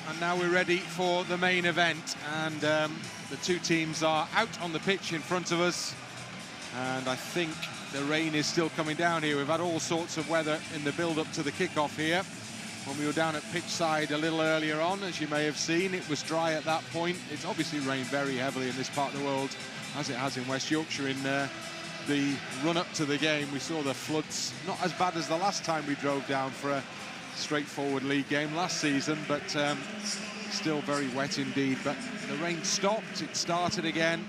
and now we're ready for the main event. And the two teams are out on the pitch in front of us. And I think the rain is still coming down here. We've had all sorts of weather in the build-up to the kick-off here. When we were down at pitch side a little earlier on, as you may have seen, it was dry at that point. It's obviously rained very heavily in this part of the world, as it has in West Yorkshire. In the run-up to the game, we saw the floods, not as bad as the last time we drove down for a straightforward league game last season, but still very wet indeed. But the rain stopped, it started again.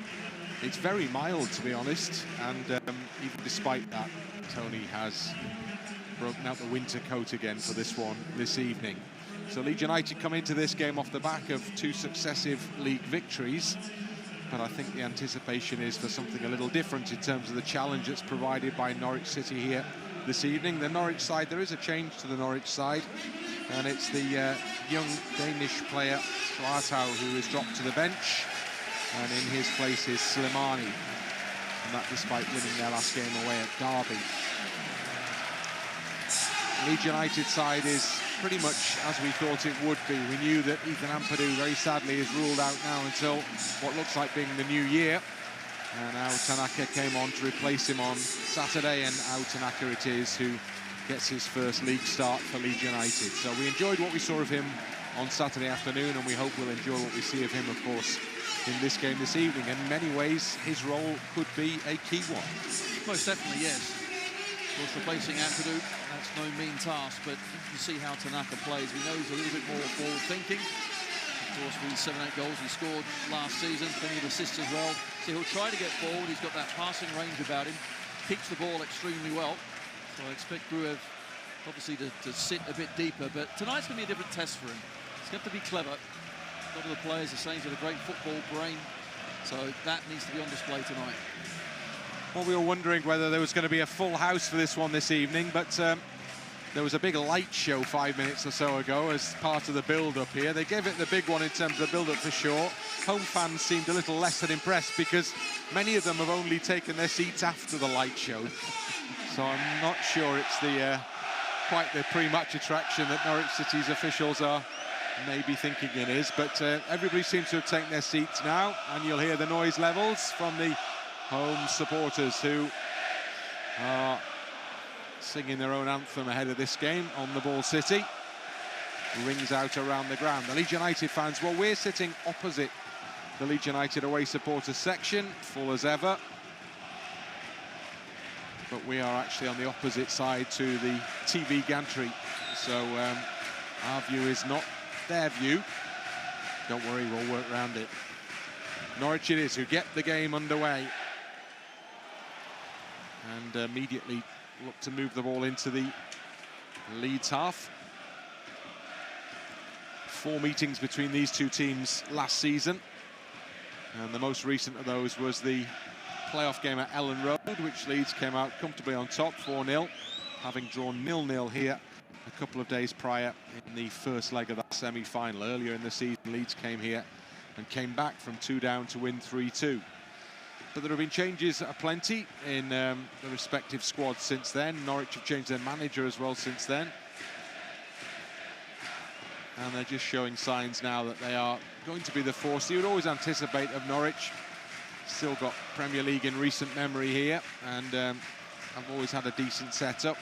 It's very mild, to be honest, and even despite that, Tony has broken out the winter coat again for this one this evening. So Leeds United come into this game off the back of 2 successive league victories, but I think the anticipation is for something a little different in terms of the challenge that's provided by Norwich City here this evening. The Norwich side, there is a change to the Norwich side, and it's the young Danish player Schwartau who is dropped to the bench, and in his place is Slimane, and that despite winning their last game away at Derby. Leeds United side is pretty much as we thought it would be. We knew that Ethan Ampadu, very sadly, is ruled out now until what looks like being the new year. And now Tanaka came on to replace him on Saturday, and now Tanaka it is who gets his first league start for Leeds United. So we enjoyed what we saw of him on Saturday afternoon, and we hope we'll enjoy what we see of him, of course, in this game this evening. In many ways, his role could be a key one. Most definitely, yes. Of course, replacing Ampadu, that's no mean task, but you see how Tanaka plays. We know he's a little bit more forward-thinking. Of course, with 7-8 goals he scored last season, plenty of assists as well. So he'll try to get forward. He's got that passing range about him, kicks the ball extremely well. So I expect Gruev, obviously, to sit a bit deeper, but tonight's going to be a different test for him. He's got to be clever. A lot of the players are saying he's got a great football brain, so that needs to be on display tonight. Well, we were wondering whether there was going to be a full house for this one this evening, but there was a big light show 5 minutes or so ago as part of the build-up here. They gave it the big one in terms of the build-up for sure. Home fans seemed a little less than impressed because many of them have only taken their seats after the light show. So I'm not sure it's the quite the pre-match attraction that Norwich City's officials are maybe thinking it is. But everybody seems to have taken their seats now, and you'll hear the noise levels from the home supporters who are singing their own anthem ahead of this game on the Ball City. Rings out around the ground. The Leeds United fans, well, we're sitting opposite the Leeds United away supporters section, full as ever. But we are actually on the opposite side to the TV gantry. So our view is not their view. Don't worry, we'll work around it. Norwich it is who get the game underway. And immediately look to move the ball into the Leeds half. 4 meetings between these two teams last season, and the most recent of those was the playoff game at Ellen Road, which Leeds came out comfortably on top, 4-0, having drawn 0-0 here a couple of days prior in the first leg of that semi-final. Earlier in the season, Leeds came here and came back from 2 down to win 3-2. But there have been changes aplenty in the respective squads since then. Norwich have changed their manager as well since then. And they're just showing signs now that they are going to be the force you would always anticipate of Norwich. Still got Premier League in recent memory here, and have always had a decent setup.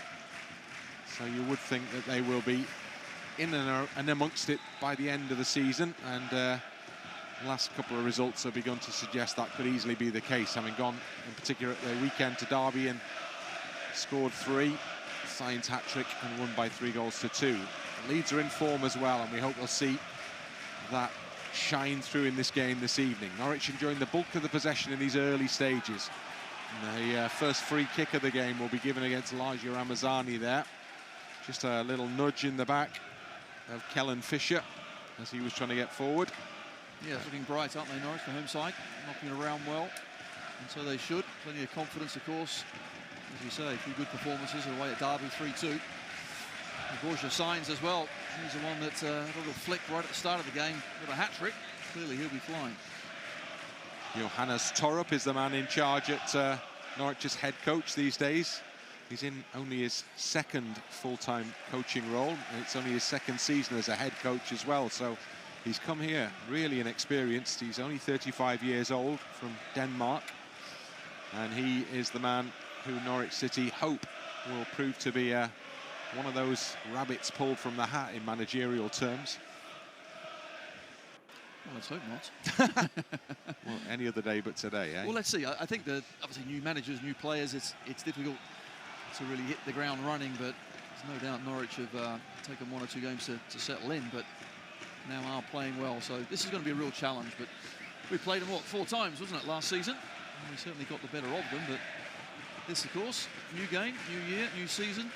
So you would think that they will be in and amongst it by the end of the season. And the last couple of results have begun to suggest that could easily be the case, having gone in particular at the weekend to Derby and scored 3, Sainz hat-trick, and won by 3-2. The Leeds are in form as well, and we hope we'll see that shine through in this game this evening. Norwich enjoying the bulk of the possession in these early stages. And the first free kick of the game will be given against Ramazani there. Just a little nudge in the back of Kellen Fisher as he was trying to get forward. Yeah, it's looking bright, aren't they, Norwich, the home side? Knocking around well, and so they should. Plenty of confidence, of course. As you say, a few good performances away at Derby, 3-2. Of course, your Sainz as well. He's the one that had a little flick right at the start of the game with a hat-trick. Clearly, he'll be flying. Johannes Torup is the man in charge at Norwich's head coach these days. He's in only his 2nd full-time coaching role, and it's only his 2nd season as a head coach as well. So He's come here really inexperienced. He's only 35 years old, from Denmark. And he is the man who Norwich City hope will prove to be one of those rabbits pulled from the hat in managerial terms. Well, let's hope not. Well, any other day but today, eh? Well, let's see. I think that obviously new managers, new players, it's difficult to really hit the ground running, but there's no doubt Norwich have taken 1 or 2 games to settle in, but now are playing well. So this is going to be a real challenge, but we played them, what, 4 times, wasn't it, last season? And we certainly got the better of them, but this, of course, new game, new year, new season.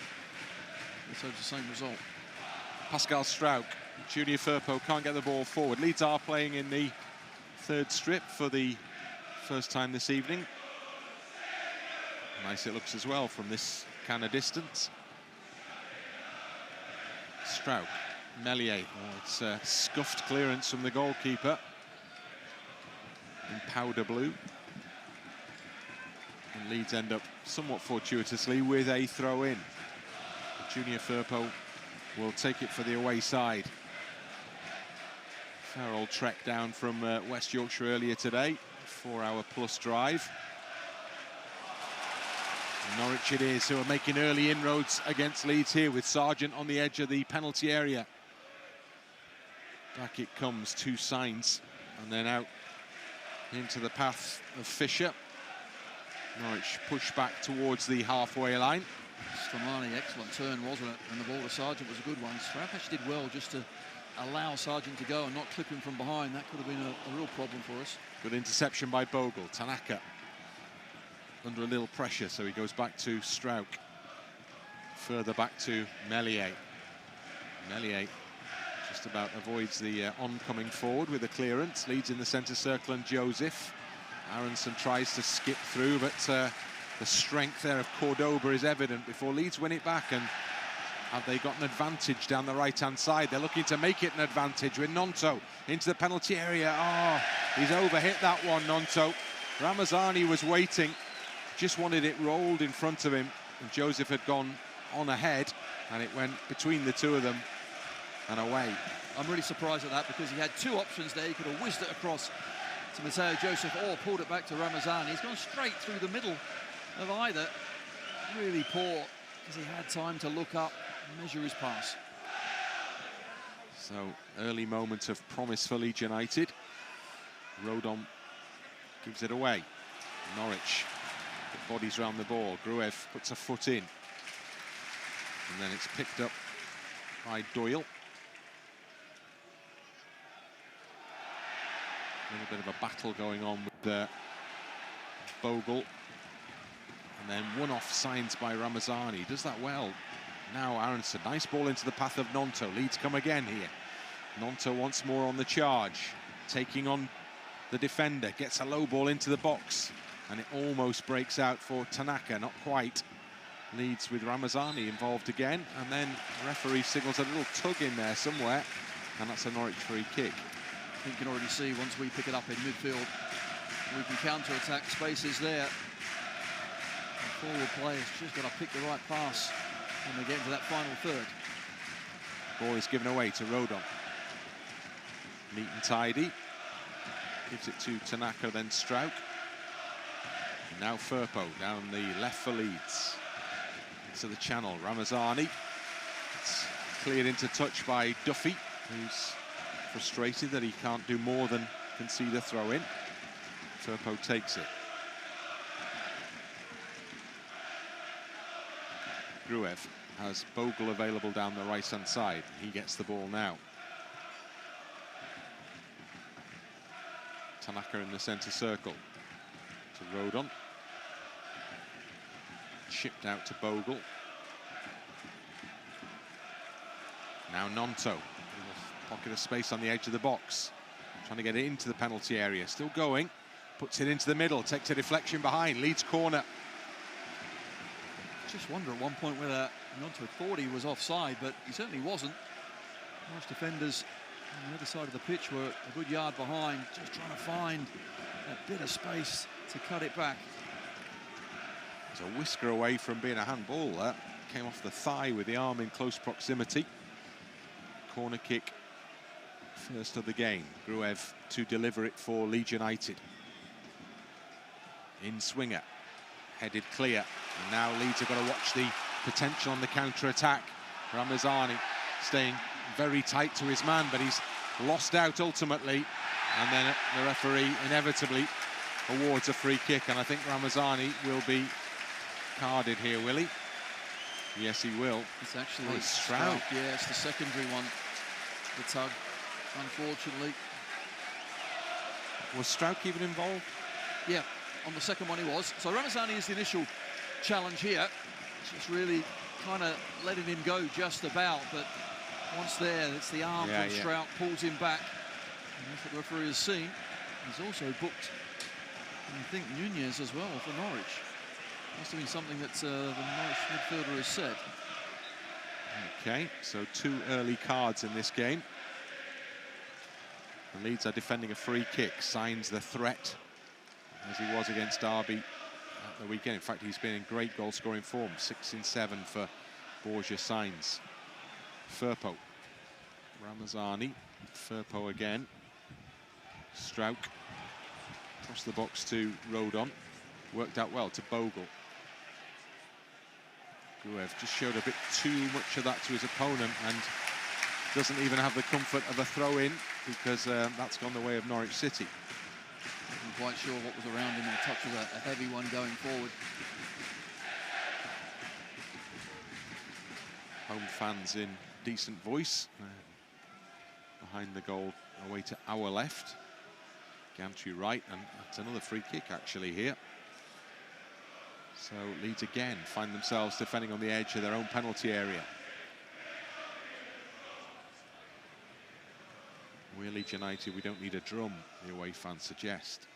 Let's hope it's the same result. Pascal Struijk, Junior Firpo can't get the ball forward. Leeds are playing in the 3rd strip for the first time this evening. Nice it looks as well from this kind of distance. Struijk, Meslier, it's a scuffed clearance from the goalkeeper in powder blue. And Leeds end up somewhat fortuitously with a throw-in. Junior Firpo will take it for the away side. Fair old trek down from West Yorkshire earlier today, 4-hour-plus drive. Norwich it is who are making early inroads against Leeds here, with Sargent on the edge of the penalty area. Back it comes to Sainz, and then out into the path of Fisher. Norwich push back towards the halfway line. Slimane, excellent turn, wasn't it? And the ball to Sargent was a good one. Struijk actually did well just to allow Sargent to go and not clip him from behind. That could have been a real problem for us. Good interception by Bogle. Tanaka under a little pressure, so he goes back to Struijk. Further back to Meslier. Meslier just about avoids the oncoming forward with a clearance. Leeds in the centre circle, and Joseph. Aaronson tries to skip through, but the strength there of Cordoba is evident before Leeds win it back. And have they got an advantage down the right-hand side? They're looking to make it an advantage with Gnonto into the penalty area. Oh, he's overhit that one, Gnonto. Ramazani was waiting, just wanted it rolled in front of him, and Joseph had gone on ahead, and it went between the two of them and away. I'm really surprised at that, because he had 2 options there. He could have whizzed it across to Mateo Joseph or pulled it back to Ramazani. He's gone straight through the middle of either. Really poor, because he had time to look up and measure his pass. So, early moment of promise for Leeds United. Rodon gives it away. Norwich, the bodies round the ball. Gruev puts a foot in. And then it's picked up by Doyle. A little bit of a battle going on with Bogle. And then one off Sainz by Ramazani. Does that well. Now Aaronson. Nice ball into the path of Gnonto. Leeds come again here. Gnonto once more on the charge. Taking on the defender. Gets a low ball into the box. And it almost breaks out for Tanaka. Not quite. Leeds with Ramazani involved again. And then the referee signals a little tug in there somewhere. And that's a Norwich free kick. I think you can already see, once we pick it up in midfield, we can counter-attack spaces there. The forward players just got to pick the right pass when they get into that final third. Ball is given away to Rodon. Neat and tidy. Gives it to Tanaka, then Struijk. And now Firpo down the left for Leeds. Into the channel, Ramazani. It's cleared into touch by Duffy, who's frustrated that he can't do more than concede a throw-in. Firpo takes it. Gruev has Bogle available down the right-hand side. He gets the ball now. Tanaka in the centre circle. To Rodon. Chipped out to Bogle. Now Gnonto. Pocket of space on the edge of the box. Trying to get it into the penalty area. Still going. Puts it into the middle. Takes a deflection behind. Leeds corner. Just wonder at one point whether Gnonto thought he was offside, but he certainly wasn't. Most defenders on the other side of the pitch were a good yard behind, just trying to find that bit of space to cut it back. It's a whisker away from being a handball there. Came off the thigh with the arm in close proximity. Corner kick First of the game, Gruev to deliver it for Leeds United. In swinger, headed clear. And now Leeds have got to watch the potential on the counter-attack. Ramazani staying very tight to his man, but he's lost out ultimately. And then the referee inevitably awards a free kick, and I think Ramazani will be carded here, will he? Yes, he will. It's actually Struijk. Yeah, it's the secondary one. The tug, unfortunately. Was Struijk even involved? Yeah, on the second one he was. So Ramazani is the initial challenge here. Just really kind of letting him go just about, but once there, it's the arm from Struijk, pulls him back. And that's what the referee has seen. He's also booked, I think, Nunez as well for Norwich. Must have been something that the Norwich midfielder has said. Okay, so 2 early cards in this game. The Leeds are defending a free kick. Sainz the threat, as he was against Derby at the weekend. In fact, he's been in great goal-scoring form. 6 in 7 for Borja Sainz. Firpo. Ramazani. Firpo again. Struijk. Across the box to Rodon. Worked out well to Bogle. Gruev just showed a bit too much of that to his opponent and doesn't even have the comfort of a throw-in because that's gone the way of Norwich City. Wasn't quite sure what was around him, and the touch was a heavy one going forward. Home fans in decent voice. Behind the goal, away to our left. Gnonto right, and that's another free kick actually here. So Leeds again find themselves defending on the edge of their own penalty area. We're Leeds United, we don't need a drum, the away fans suggest.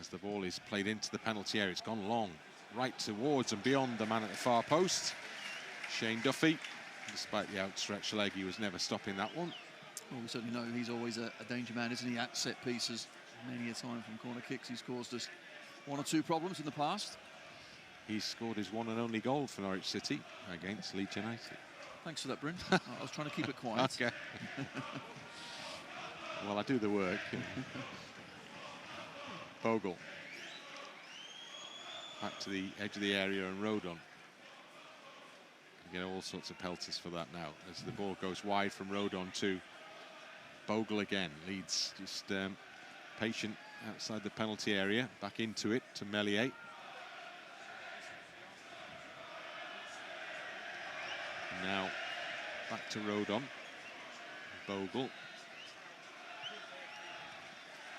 As the ball is played into the penalty area, it's gone long, right towards and beyond the man at the far post. Shane Duffy, despite the outstretched leg, he was never stopping that one. Well, we certainly know he's always a danger man, isn't he, at set pieces. Many a time from corner kicks, he's caused us 1 or 2 problems in the past. He's scored his 1 and only goal for Norwich City against Leeds United. Thanks for that, Bryn. I was trying to keep it quiet. Okay. Well, I do the work. Bogle. Back to the edge of the area and Rodon. You get all sorts of pelters for that now as the ball goes wide from Rodon to Bogle again. Leeds just patient outside the penalty area. Back into it to Meslier. Now back to Rodon. Bogle.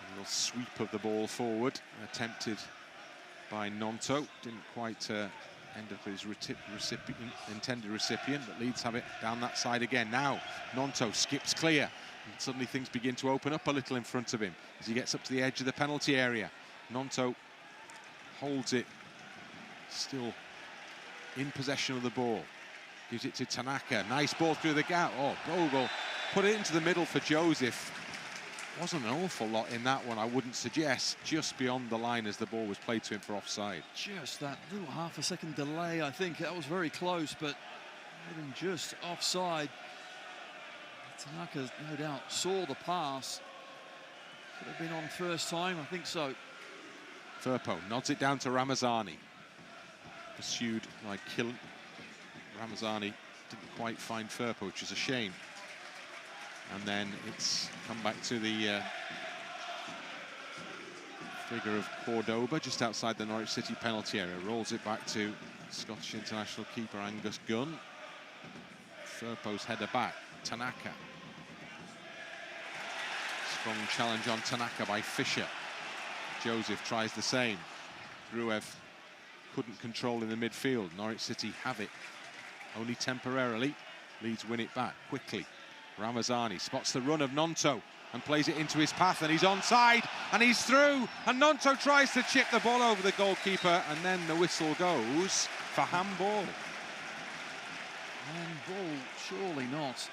A little sweep of the ball forward, attempted by Gnonto. Didn't quite end up his intended recipient, but Leeds have it down that side again. Now Gnonto skips clear, and suddenly things begin to open up a little in front of him as he gets up to the edge of the penalty area. Gnonto holds it, still in possession of the ball. Gives it to Tanaka. Nice ball through the gap. Oh, Bogle put it into the middle for Joseph. Wasn't an awful lot in that one, I wouldn't suggest. Just beyond the line as the ball was played to him for offside. Just that little half-a-second delay, I think. That was very close, but even just offside. Tanaka, no doubt, saw the pass. Could have been on first time, I think so. Firpo nods it down to Ramazani. Pursued by Killen. Ramazani didn't quite find Firpo, which is a shame. And then it's come back to the figure of Cordoba, just outside the Norwich City penalty area. Rolls it back to Scottish international keeper Angus Gunn. Firpo's header back. Tanaka. Strong challenge on Tanaka by Fisher. Joseph tries the same. Gruev couldn't control in the midfield. Norwich City have it. Only temporarily. Leeds win it back quickly. Ramazani spots the run of Gnonto and plays it into his path, and he's onside, and he's through, and Gnonto tries to chip the ball over the goalkeeper, and then the whistle goes for handball. Handball, surely not.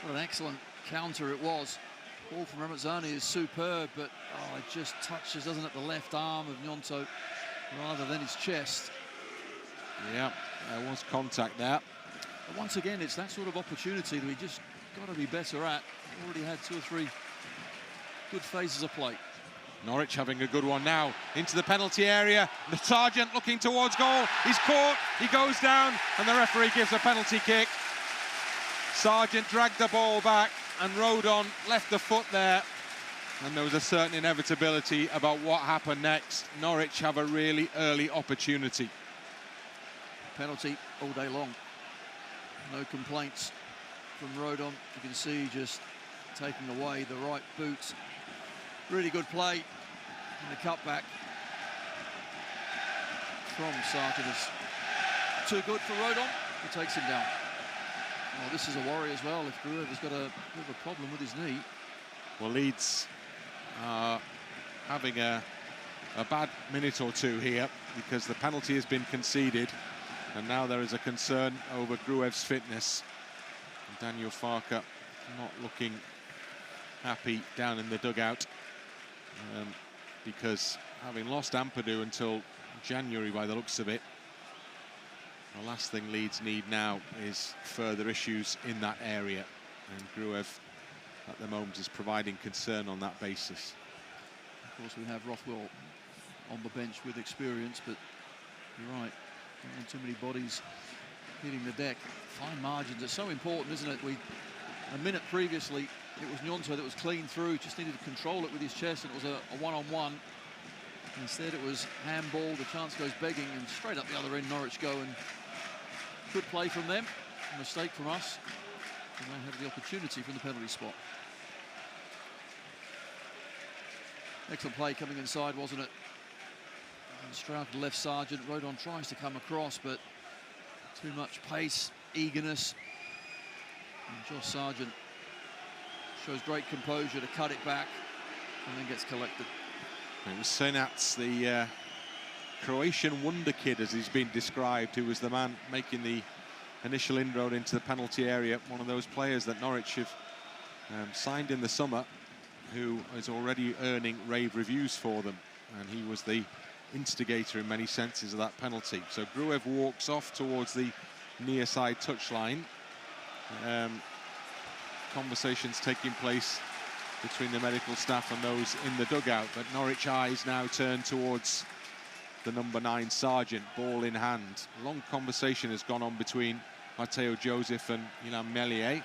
What an excellent counter it was. Ball from Ramazani is superb, but it just touches, doesn't it, the left arm of Gnonto rather than his chest. Yeah, there was contact there. But once again, it's that sort of opportunity that we just got to be better at. Already had 2 or 3 good phases of play. Norwich having a good one now into the penalty area. The Sargent looking towards goal. He's caught, he goes down, and the referee gives a penalty kick. Sargent dragged the ball back, and Rodon left the foot there. And there was a certain inevitability about what happened next. Norwich have a really early opportunity. Penalty all day long. No complaints from Rodon. You can see just taking away the right boot. Really good play in the cutback from Sargent. Is too good for Rodon. He takes him down. Well, this is a worry as well if Grueve's got a bit of a problem with his knee. Well, Leeds are having a bad minute or two here because the penalty has been conceded, and now there is a concern over Grueve's fitness. And Daniel Farke not looking happy down in the dugout because having lost Ampadu until January by the looks of it, the last thing Leeds need now is further issues in that area, and Gruev at the moment is providing concern on that basis. Of course, we have Rothwell on the bench with experience, but you're right, don't want too many bodies hitting the deck. Fine margins are so important, isn't it? A minute previously, it was Gnonto that was clean through, just needed to control it with his chest, and it was a one-on-one. Instead, it was handball, the chance goes begging, and straight up the other end, Norwich go, and good play from them, a mistake from us, and they have the opportunity from the penalty spot. Excellent play coming inside, wasn't it? And Struijk left Sargent. Rodon tries to come across, but too much pace, eagerness. And Josh Sargent shows great composure to cut it back and then gets collected. It was Sainz, the Croatian wonder kid, as he's been described, who was the man making the initial inroad into the penalty area. One of those players that Norwich have signed in the summer, who is already earning rave reviews for them, and he was the instigator in many senses of that penalty. So Gruev walks off towards the near side touchline. Conversations taking place between the medical staff and those in the dugout, but Norwich eyes now turn towards the number 9 Sargent, ball in hand. A long conversation has gone on between Matteo Joseph and Meslier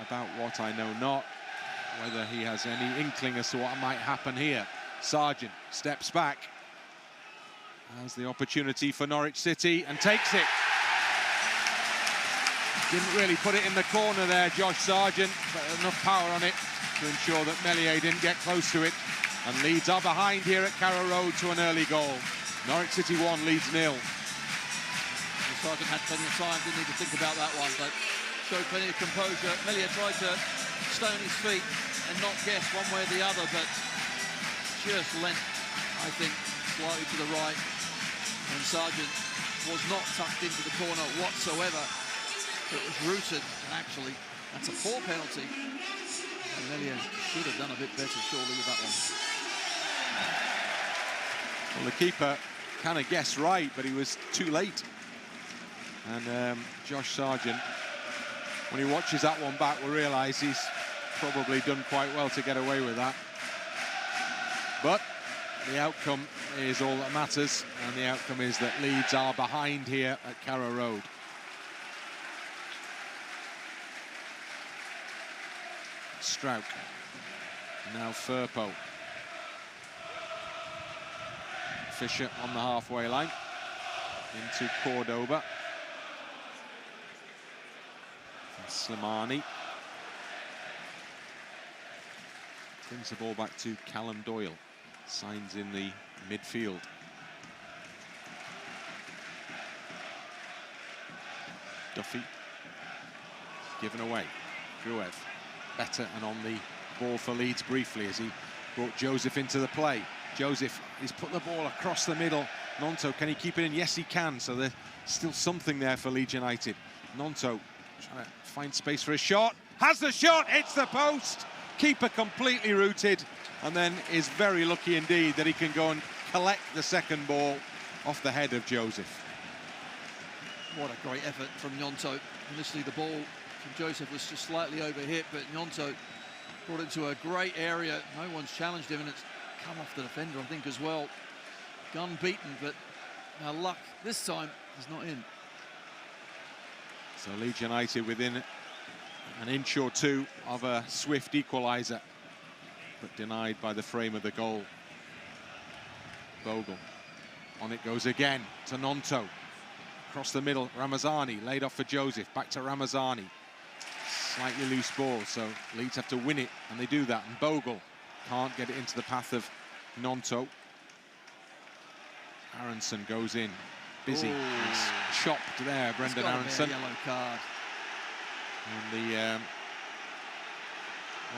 about what I know not, whether he has any inkling as to what might happen here. Sargent steps back, has the opportunity for Norwich City and takes it. Didn't really put it in the corner there, Josh Sargent, but enough power on it to ensure that Meslier didn't get close to it. And Leeds are behind here at Carrow Road to an early goal. Norwich City 1, Leeds 0. Well, Sargent had plenty of time, didn't need to think about that one, but showed plenty of composure. Meslier tried to stay on his feet and not guess one way or the other, but just lent, I think, slightly to the right. And Sargent was not tucked into the corner whatsoever. It was rooted, and actually, that's a poor penalty. And Meslier should have done a bit better, surely, with that one. Well, the keeper kind of guessed right, but he was too late. And Josh Sargent, when he watches that one back, will realise he's probably done quite well to get away with that. But the outcome is all that matters, and the outcome is that Leeds are behind here at Carrow Road. Struijk, now Firpo. Fisher on the halfway line, into Cordoba. And Slimane. Brings the ball back to Callum Doyle. Sainz in the midfield. Duffy. Given away. Gruev. Better and on the ball for Leeds briefly as he brought Joseph into the play. Joseph, he's put the ball across the middle. Gnonto, can he keep it in? Yes, he can. So there's still something there for Leeds United. Gnonto trying to find space for a shot. Has the shot, hits the post. Keeper completely rooted, and then is very lucky indeed that he can go and collect the second ball off the head of Joseph. What a great effort from Gnonto. Initially, the ball from Joseph was just slightly overhit, but Gnonto brought it to a great area. No one's challenged him, and it's come off the defender, I think, as well. Gunn beaten, but now luck this time is not in. So Leeds United within an inch or two of a swift equaliser, but denied by the frame of the goal. Bogle. On it goes again to Gnonto. Across the middle, Ramazani laid off for Joseph. Back to Ramazani. Slightly loose ball, so Leeds have to win it, and they do that. And Bogle can't get it into the path of Gnonto. Aaronson goes in. Busy. He's chopped there, Brendan Aaronson. Yellow card. And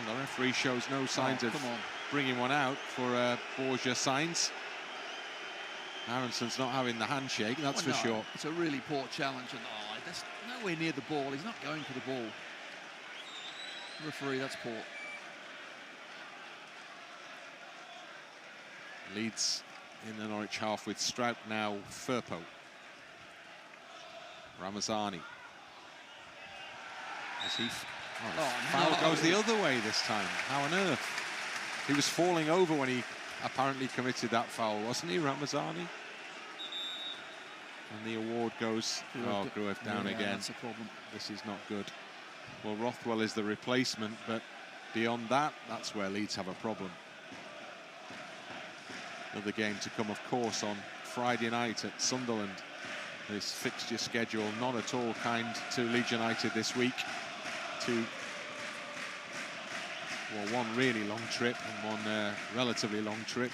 the referee shows no signs of bringing one out for Borja Sainz. Aaronson's not having the handshake, that's for sure. It's a really poor challenge, and that's nowhere near the ball. He's not going for the ball. Referee, that's poor. Leeds in the Norwich half with Struijk, now Firpo. Ramazani. Foul goes the other way this time. How on earth? He was falling over when he apparently committed that foul, wasn't he, Ramazani? And the award goes, Gruev down again. That's a problem. This is not good. Well, Rothwell is the replacement, but beyond that, that's where Leeds have a problem. Another game to come, of course, on Friday night at Sunderland. This fixture schedule not at all kind to Leeds United this week. One really long trip and one relatively long trip.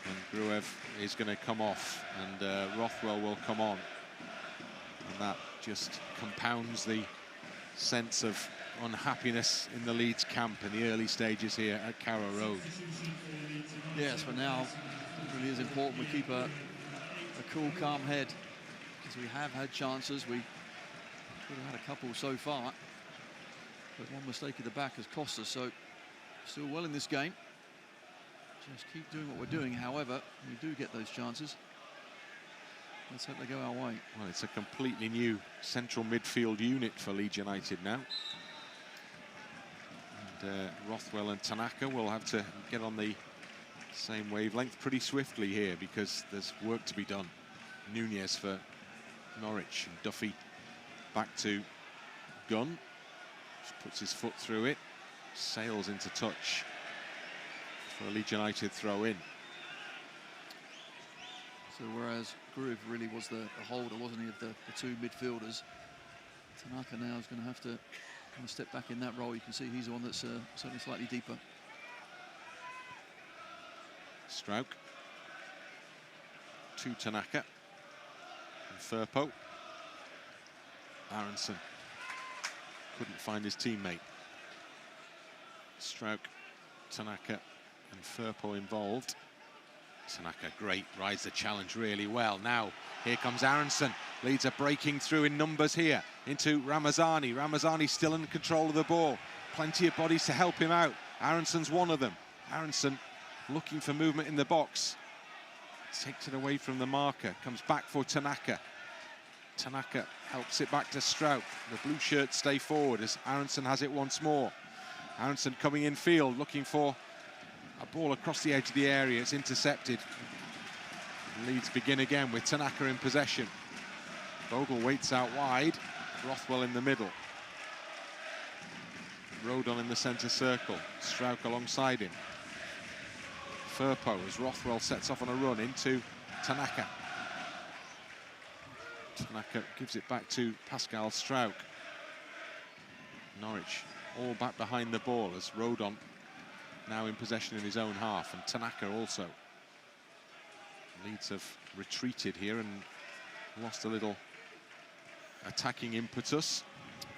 And Gruev is going to come off, and Rothwell will come on. And that just compounds the sense of unhappiness in the Leeds camp in the early stages here at Carrow Road. Yes, for now, it really is important we keep a cool, calm head, because we have had chances. We could have had a couple so far, but one mistake at the back has cost us. So still well in this game. Just keep doing what we're doing. However, we do get those chances. Let's hope they go our way. Well, it's a completely new central midfield unit for Leeds United now. And Rothwell and Tanaka will have to get on the same wavelength pretty swiftly here, because there's work to be done. Nunez for Norwich, and Duffy back to Gunn. Just puts his foot through it, sails into touch for a Leeds United throw in. So whereas Gruev really was the holder, wasn't he, of the two midfielders, Tanaka now is going to have to kind of step back in that role. You can see he's the one that's certainly slightly deeper. Struijk to Tanaka and Firpo. Aaronson couldn't find his teammate. Struijk, Tanaka and Firpo involved. Tanaka, great, rides the challenge really well. Now, here comes Aaronson. Leeds are breaking through in numbers here into Ramazani. Ramazani still in control of the ball. Plenty of bodies to help him out. Aaronson's one of them. Aaronson looking for movement in the box. Takes it away from the marker. Comes back for Tanaka. Tanaka helps it back to Struijk. The blue shirts stay forward as Aaronson has it once more. Aaronson coming in field, looking for a ball across the edge of the area. It's intercepted. Leeds begin again with Tanaka in possession. Bogle waits out wide. Rothwell in the middle. Rodon in the centre circle. Struijk alongside him. Firpo as Rothwell sets off on a run into Tanaka. Tanaka gives it back to Pascal Struijk. Norwich all back behind the ball as Rodon now in possession in his own half, and Tanaka also. Leeds have retreated here and lost a little attacking impetus.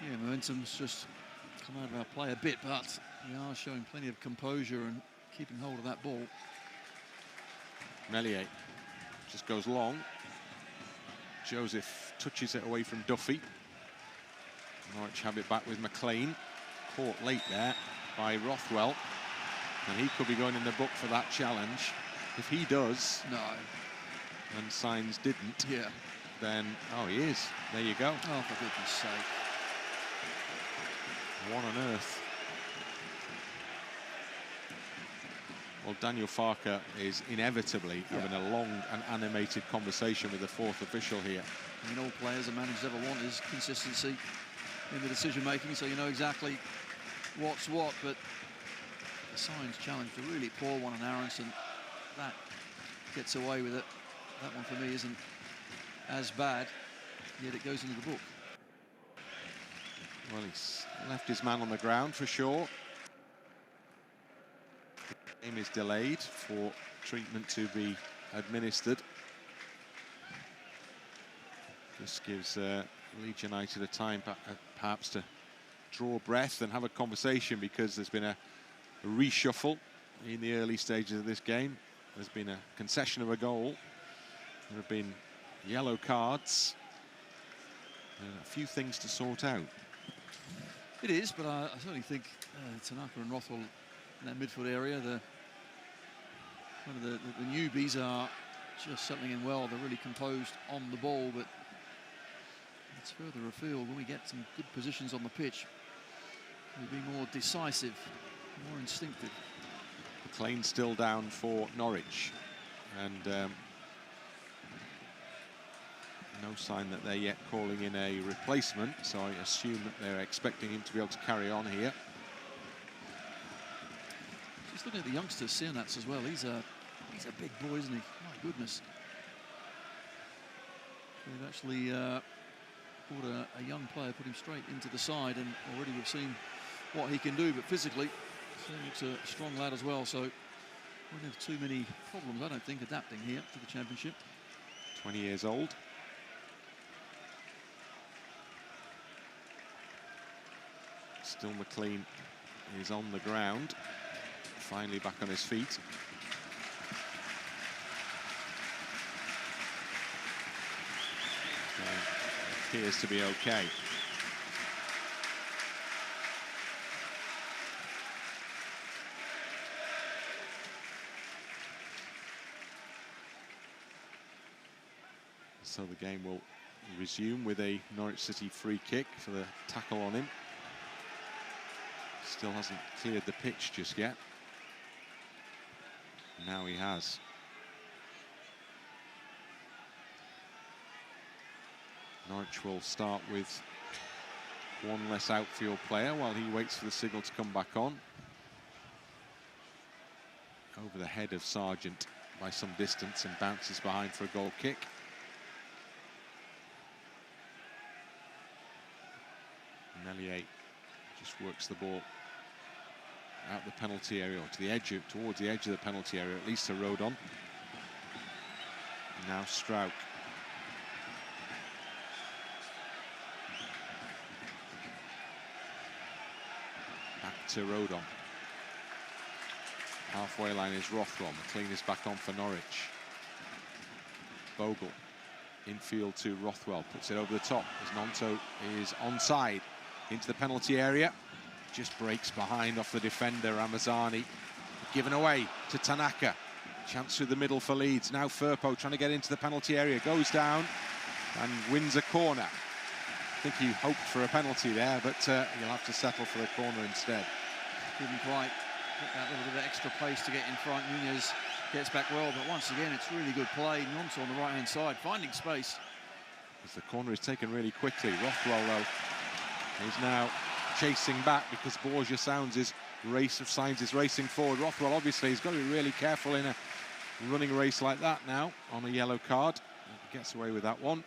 Yeah, momentum's just come out of our play a bit, but we are showing plenty of composure and keeping hold of that ball. Meslier just goes long. Joseph touches it away from Duffy. Norwich have it back with McLean. Caught late there by Rothwell. And he could be going in the book for that challenge. If he does... No. And Sainz didn't. Yeah. then... Oh, he is. There you go. Oh, for goodness sake. What on earth? Well, Daniel Farke is inevitably having a long and animated conversation with the fourth official here. I mean, all players and managers ever want is consistency in the decision-making, so you know exactly what's what, but the Sainz challenge, a really poor one on Aaronson, that gets away with it. That one for me isn't as bad, yet it goes into the book. Well, he's left his man on the ground for sure. The game is delayed for treatment to be administered. This gives Leeds United a time perhaps to draw breath and have a conversation, because there's been a reshuffle in the early stages of this game. There's been a concession of a goal. There have been yellow cards. And a few things to sort out. It is, but I certainly think Tanaka and Rothwell in that midfield area, one of the newbies are just settling in well. They're really composed on the ball, but it's further afield when we get some good positions on the pitch. We'll be more decisive, more instinctive. McLean still down for Norwich, and no sign that they're yet calling in a replacement, so I assume that they're expecting him to be able to carry on here. Just looking at the youngsters, Sargent as well. He's a big boy, isn't he? My goodness. They've actually brought a young player, put him straight into the side, and already we've seen what he can do, but physically, he looks a strong lad as well, so won't have too many problems, I don't think, adapting here to the Championship. 20 years old. Still McLean is on the ground, finally back on his feet. Appears to be okay. So the game will resume with a Norwich City free kick for the tackle on him. Still hasn't cleared the pitch just yet. Now he has. Norwich will start with one less outfield player while he waits for the signal to come back on. Over the head of Sargent by some distance and bounces behind for a goal kick. Meslier just works the ball out the penalty area, or to the edge towards the edge of the penalty area, at least to Rodon. Now Struijk. Back to Rodon. Halfway line is Rothwell. McLean is back on for Norwich. Bogle infield to Rothwell, puts it over the top as Gnonto is onside into the penalty area. Just breaks behind off the defender, Ramazani. Given away to Tanaka. Chance through the middle for Leeds. Now Firpo trying to get into the penalty area. Goes down and wins a corner. I think he hoped for a penalty there, but he'll have to settle for the corner instead. Didn't quite get that little bit of extra pace to get in front. Nunez gets back well, but once again, it's really good play. Gnonto on the right-hand side, finding space. As the corner is taken really quickly. Rothwell, though, is now chasing back because Borgia sounds his race of Sainz is racing forward. Rothwell, obviously, he's got to be really careful in a running race like that now on a yellow card. He gets away with that one.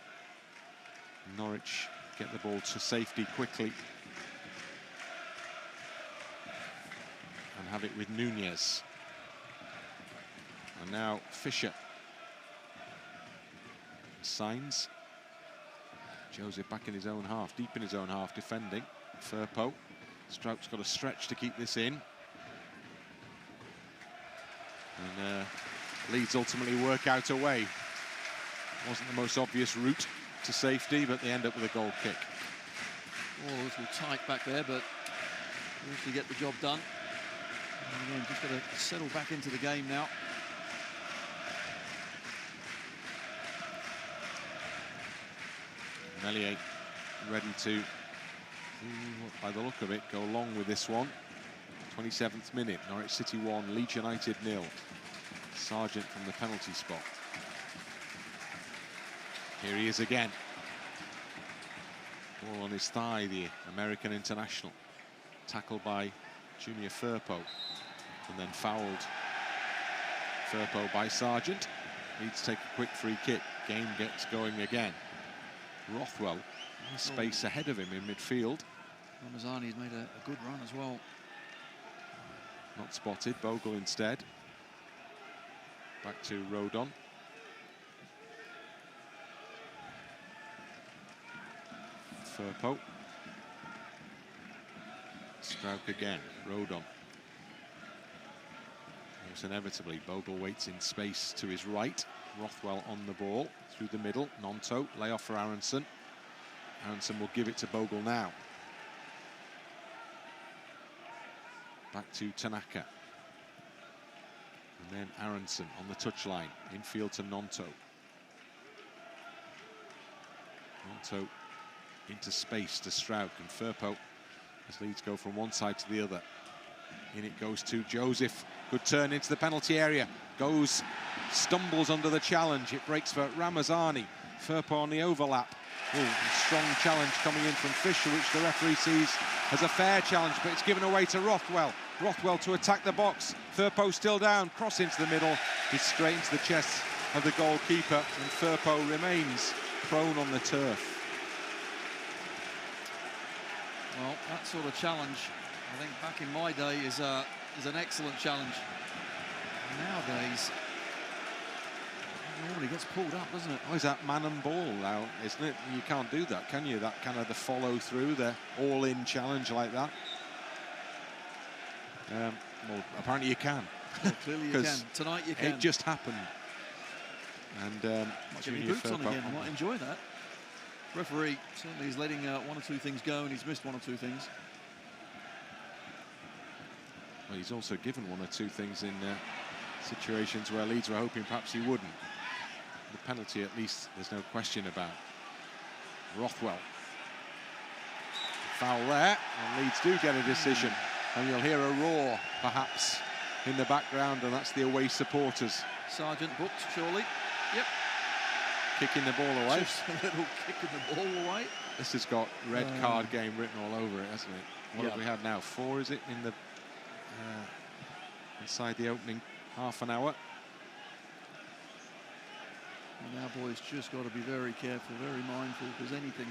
Norwich get the ball to safety quickly. And have it with Nunez. And now Fisher. Sainz. Joseph back in his own half, deep in his own half, defending. Firpo. Struik's got a stretch to keep this in. And Leeds ultimately work out a way. Wasn't the most obvious route to safety, but they end up with a goal kick. Oh, a little tight back there, but usually get the job done. And again, just got to settle back into the game now. Meslier ready to, by the look of it, go along with this one. 27th minute, Norwich City 1, Leeds United 0. Sargent from the penalty spot. Here he is again. Ball on his thigh, the American international. Tackled by Junior Firpo, and then fouled Firpo by Sargent. Leeds take a quick free kick. Game gets going again. Rothwell, space ahead of him in midfield. Ramazani's made a good run as well. Not spotted, Bogle instead. Back to Rodon. Firpo. Struijk again, Rodon. Almost inevitably, Bogle waits in space to his right. Rothwell on the ball, through the middle. Gnonto, lay off for Aaronson. Aaronson will give it to Bogle now. Back to Tanaka. And then Aaronson on the touchline. Infield to Gnonto. Gnonto into space to Struijk, and Firpo, as Leeds go from one side to the other. In it goes to Joseph. Good turn into the penalty area. Goes, stumbles under the challenge. It breaks for Ramazani. Firpo on the overlap. Ooh, a strong challenge coming in from Fisher, which the referee sees as a fair challenge, but it's given away to Rothwell. Rothwell to attack the box. Firpo still down. Cross into the middle. He's straight into the chest of the goalkeeper, and Firpo remains prone on the turf. Well, that sort of challenge, I think back in my day, is an excellent challenge. Nowadays, it normally gets pulled up, doesn't it? Oh, is that man and ball now, isn't it? You can't do that, can you? That kind of the follow through, the all-in challenge like that. Well, apparently you can. Well, clearly you can. Tonight you can. It just happened. And might get your boots on again. I might enjoy that. Referee certainly is letting one or two things go, and he's missed one or two things. Well, he's also given one or two things in situations where Leeds were hoping perhaps he wouldn't. The penalty, at least, there's no question about. Rothwell. Foul there, and Leeds do get a decision. And you'll hear a roar, perhaps, in the background, and that's the away supporters. Sargent booked, surely. Yep. Kicking the ball away. Just a little kicking the ball away. This has got red card game written all over it, hasn't it? What have we had now? 4, is it, in the inside the opening half an hour? And our boys just got to be very careful, very mindful, because anything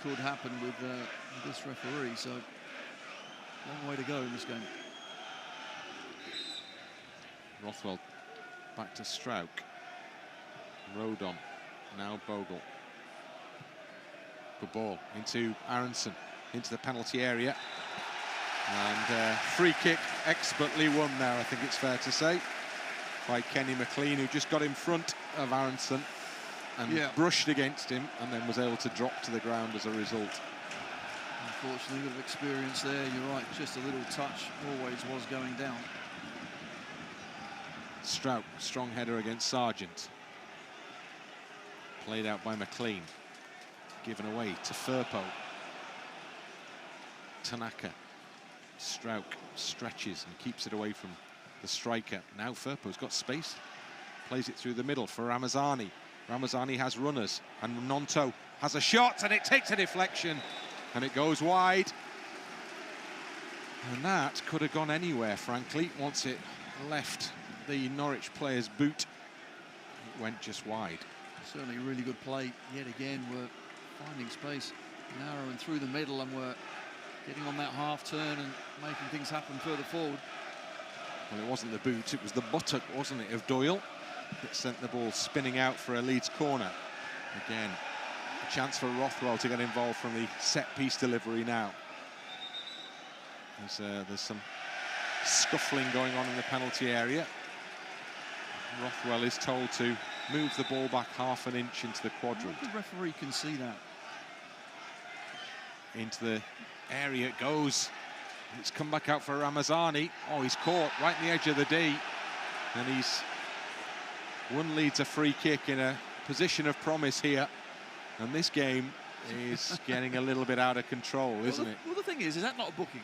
could happen with this referee. So, long way to go in this game. Rothwell back to Struijk. Rodon, now Bogle. Good ball into Aaronson, into the penalty area. And free kick expertly won there, I think it's fair to say, by Kenny McLean, who just got in front of Aaronson and brushed against him, and then was able to drop to the ground as a result. Unfortunately, a bit of experience there, you're right, just a little touch always was going down. Struijk, strong header against Sargent. Played out by McLean. Given away to Firpo. Tanaka. Struijk stretches and keeps it away from the striker. Now Firpo's got space. Plays it through the middle for Ramazani. Ramazani has runners, and Gnonto has a shot, and it takes a deflection, and it goes wide. And that could have gone anywhere, frankly, once it left the Norwich player's boot. It went just wide. Certainly a really good play. Yet again, we're finding space narrow and through the middle, and we're getting on that half turn and making things happen further forward. Well, it wasn't the boot, it was the buttock, wasn't it, of Doyle that sent the ball spinning out for a Leeds corner. Again, a chance for Rothwell to get involved from the set-piece delivery now. There's some scuffling going on in the penalty area. Rothwell is told to move the ball back half an inch into the quadrant. The referee can see that. Into the area it goes. It's come back out for Ramazani. Oh, he's caught right in the edge of the D. And he's won Leeds a free kick in a position of promise here. And this game is getting a little bit out of control, isn't it? Well, the thing is that not a booking?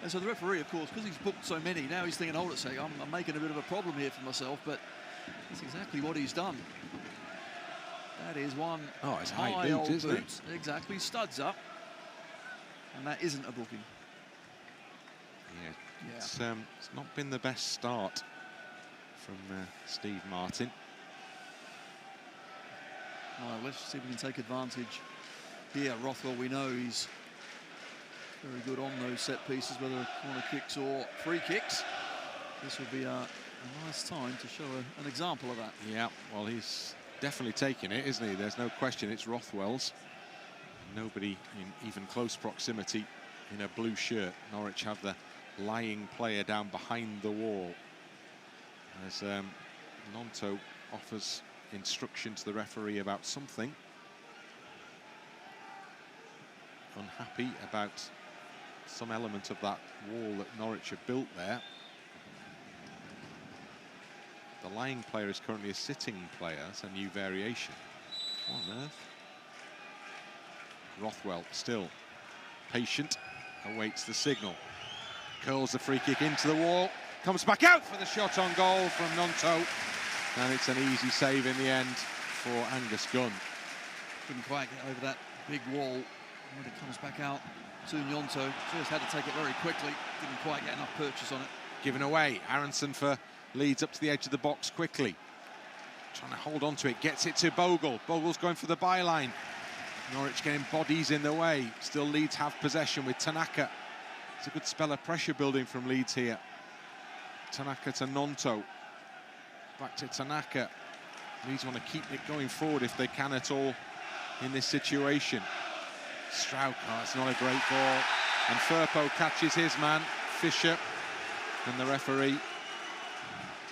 And so the referee, of course, because he's booked so many, now he's thinking, hold it a second, I'm making a bit of a problem here for myself, but that's exactly what he's done. That is one it's high boot, isn't it? Exactly, studs up. And that isn't a booking. Yeah. It's not been the best start from Steve Martin. Well, let's see if we can take advantage here. Rothwell, we know he's very good on those set pieces, whether corner kicks or free kicks. This will be a nice time to show an example of that. Yeah, well, he's definitely taking it, isn't he? There's no question it's Rothwell's. Nobody in even close proximity in a blue shirt. Norwich have the lying player down behind the wall as Gnonto offers instruction to the referee about something. Unhappy about some element of that wall that Norwich have built there. The lying player is currently a sitting player. It's a new variation. What on earth? Rothwell still patient, awaits the signal. Curls the free kick into the wall, comes back out for the shot on goal from Gnonto, and it's an easy save in the end for Angus Gunn. Couldn't quite get over that big wall when it comes back out to Gnonto. Just had to take it very quickly, didn't quite get enough purchase on it. Given away, Aaronson for Leeds up to the edge of the box quickly. Trying to hold on to it, gets it to Bogle. Bogle's going for the byline. Norwich getting bodies in the way. Still Leeds have possession with Tanaka. It's a good spell of pressure building from Leeds here. Tanaka to Gnonto. Back to Tanaka. Leeds want to keep it going forward if they can at all in this situation. Struijk, it's not a great ball. And Firpo catches his man, Fisher. And the referee,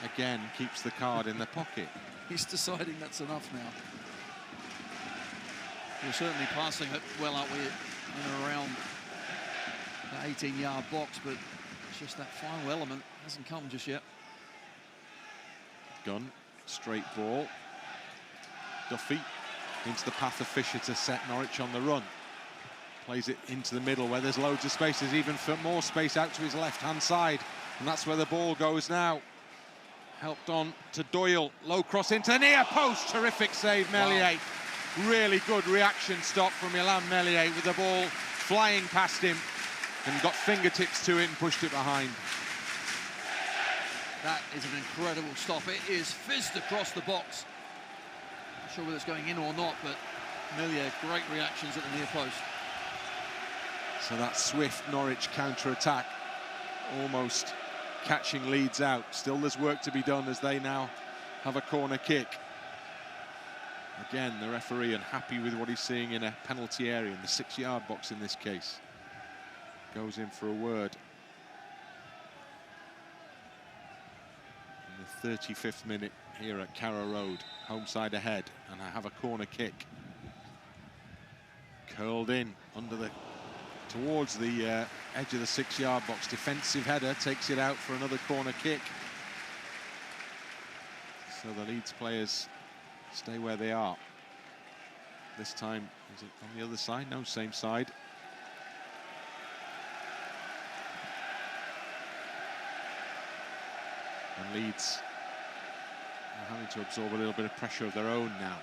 again, keeps the card in the pocket. He's deciding that's enough now. We're certainly passing it well out with in and around the 18-yard box, but it's just that final element hasn't come just yet. Gunn, straight ball. Duffy into the path of Fisher to set Norwich on the run. Plays it into the middle where there's loads of space. There's even more space out to his left-hand side. And that's where the ball goes now. Helped on to Doyle. Low cross into the near post. Terrific save, Meslier. Wow. Really good reaction stop from Ilan Meslier with the ball flying past him and got fingertips to it and pushed it behind. That is an incredible stop. It is fizzed across the box. Not sure whether it's going in or not, but Meslier, great reactions at the near post. So that swift Norwich counter-attack almost catching Leeds out. Still there's work to be done as they now have a corner kick. Again, the referee unhappy with what he's seeing in a penalty area, in the 6-yard box in this case. Goes in for a word. In the 35th minute here at Carrow Road, home side ahead, and I have a corner kick. Curled in towards the edge of the 6-yard box. Defensive header takes it out for another corner kick. So the Leeds players stay where they are. This time, is it on the other side? No, same side. And Leeds are having to absorb a little bit of pressure of their own now.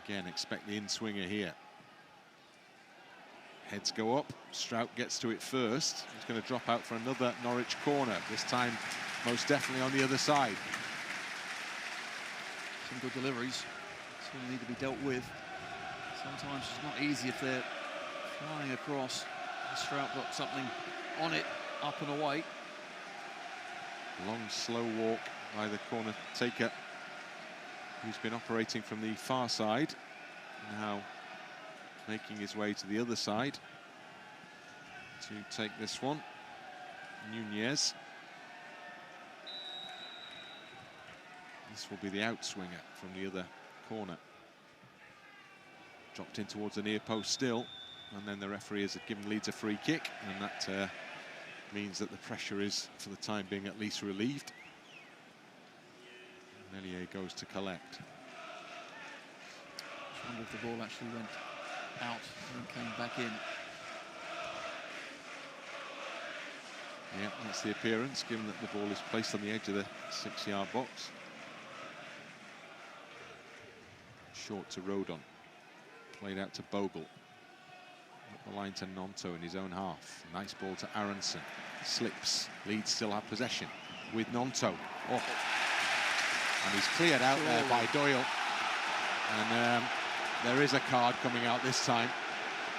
Again, expect the in-swinger here. Heads go up, Struijk gets to it first. He's going to drop out for another Norwich corner, this time most definitely on the other side. Some good deliveries, still need to be dealt with. Sometimes it's not easy if they're flying across. Struijk got something on it, up and away. Long, slow walk by the corner taker, who's been operating from the far side, now making his way to the other side to take this one. Nunez. This will be the outswinger from the other corner. Dropped in towards the near post still, and then the referee has given Leeds a free kick, and that means that the pressure is, for the time being, at least relieved. Meslier goes to collect. I wonder if the ball actually went out and came back in. Yeah, that's the appearance, given that the ball is placed on the edge of the 6-yard box. Short to Rodon. Played out to Bogle. Up the line to Gnonto in his own half. Nice ball to Aaronson. Slips. Leeds still have possession with Gnonto. Oh. And he's cleared out there by Doyle. And there is a card coming out this time.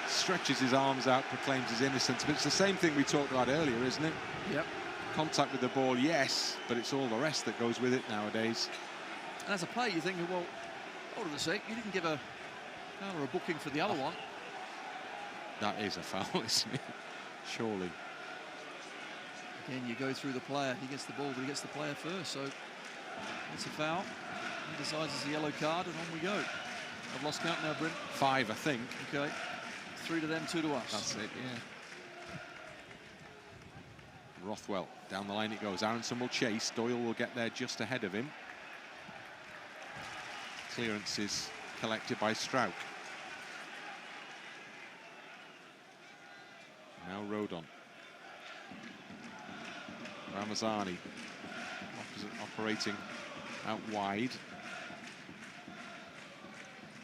Stretches his arms out, proclaims his innocence. But it's the same thing we talked about earlier, isn't it? Yep. Contact with the ball, yes, but it's all the rest that goes with it nowadays. And as a player, you're thinking, well, hold on a sec, you didn't give a foul or a booking for the other one. That is a foul, isn't it? Surely. Again, you go through the player. He gets the ball, but he gets the player first. So it's a foul. He decides it's a yellow card, and on we go. I've lost count now, Bryn. 5, I think. Okay. 3 to them, 2 to us. That's it, yeah. Rothwell, down the line it goes. Aaronson will chase. Doyle will get there just ahead of him. Clearance is collected by Struijk. Now Rodon. Ramazani operating out wide.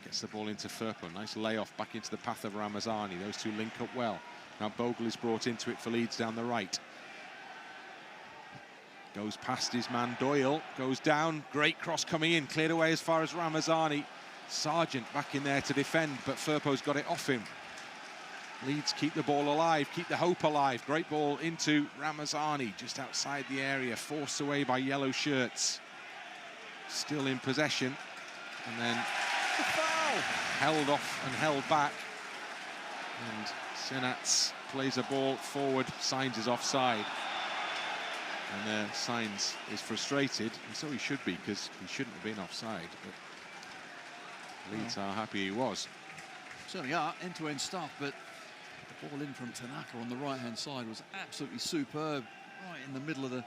Gets the ball into Firpo. Nice layoff back into the path of Ramazani. Those two link up well. Now Bogle is brought into it for Leeds down the right. Goes past his man Doyle. Goes down. Great cross coming in. Cleared away as far as Ramazani. Sargent back in there to defend, but Firpo's got it off him. Leeds keep the ball alive, keep the hope alive. Great ball into Ramazani, just outside the area, forced away by yellow shirts. Still in possession, and then held off and held back. And Sainz plays a ball forward. Sainz is offside. And Sainz is frustrated, and so he should be, because he shouldn't have been offside. But Leeds are happy he was. Certainly are, end-to-end stuff, but the ball in from Tanaka on the right-hand side was absolutely superb. Right in the middle of the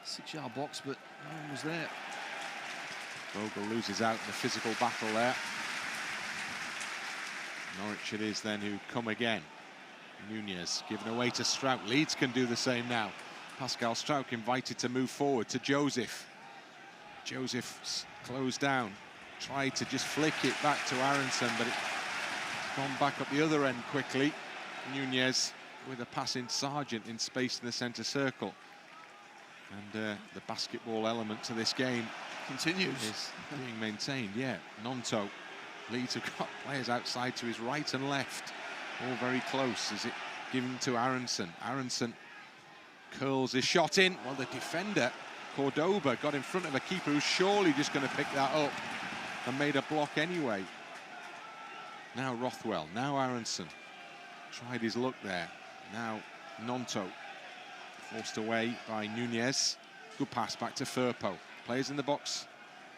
6-yard box, but no one was there. Bogle loses out in the physical battle there. Norwich it is then who come again. Nunez given away to Struijk. Leeds can do the same now. Pascal Struijk invited to move forward to Joseph. Joseph closed down. Tried to just flick it back to Aaronson, but it's gone back up the other end quickly. Nunez with a pass in Sargent in space in the centre circle. And the basketball element to this game continues. Is being maintained, yeah. Gnonto. Leeds have got players outside to his right and left. All very close. Is it given to Aaronson? Aaronson curls his shot in. Well, the defender, Cordoba, got in front of a keeper who's surely just going to pick that up and made a block anyway. Now Rothwell, now Aaronson. Tried his luck there. Now Gnonto. Forced away by Nunez. Good pass back to Firpo. Players in the box.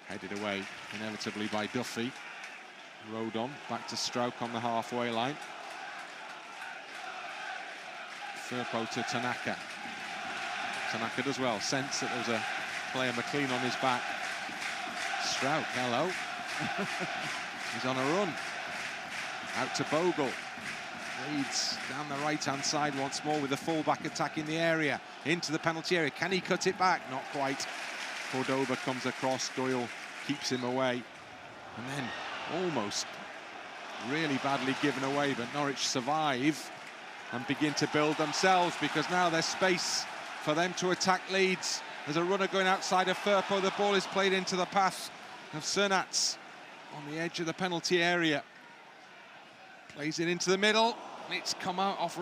Headed away inevitably by Duffy. Rodon back to Struijk on the halfway line. Firpo to Tanaka. Tanaka does well. Sense that there's a player McLean on his back. Struijk, hello. He's on a run. Out to Bogle. Leeds down the right-hand side once more with the full-back attack in the area. Into the penalty area. Can he cut it back? Not quite. Cordoba comes across. Doyle keeps him away. And then almost really badly given away, but Norwich survive and begin to build themselves, because now there's space for them to attack Leeds. There's a runner going outside of Firpo. The ball is played into the path of Cernak on the edge of the penalty area. Plays it into the middle. It's come out off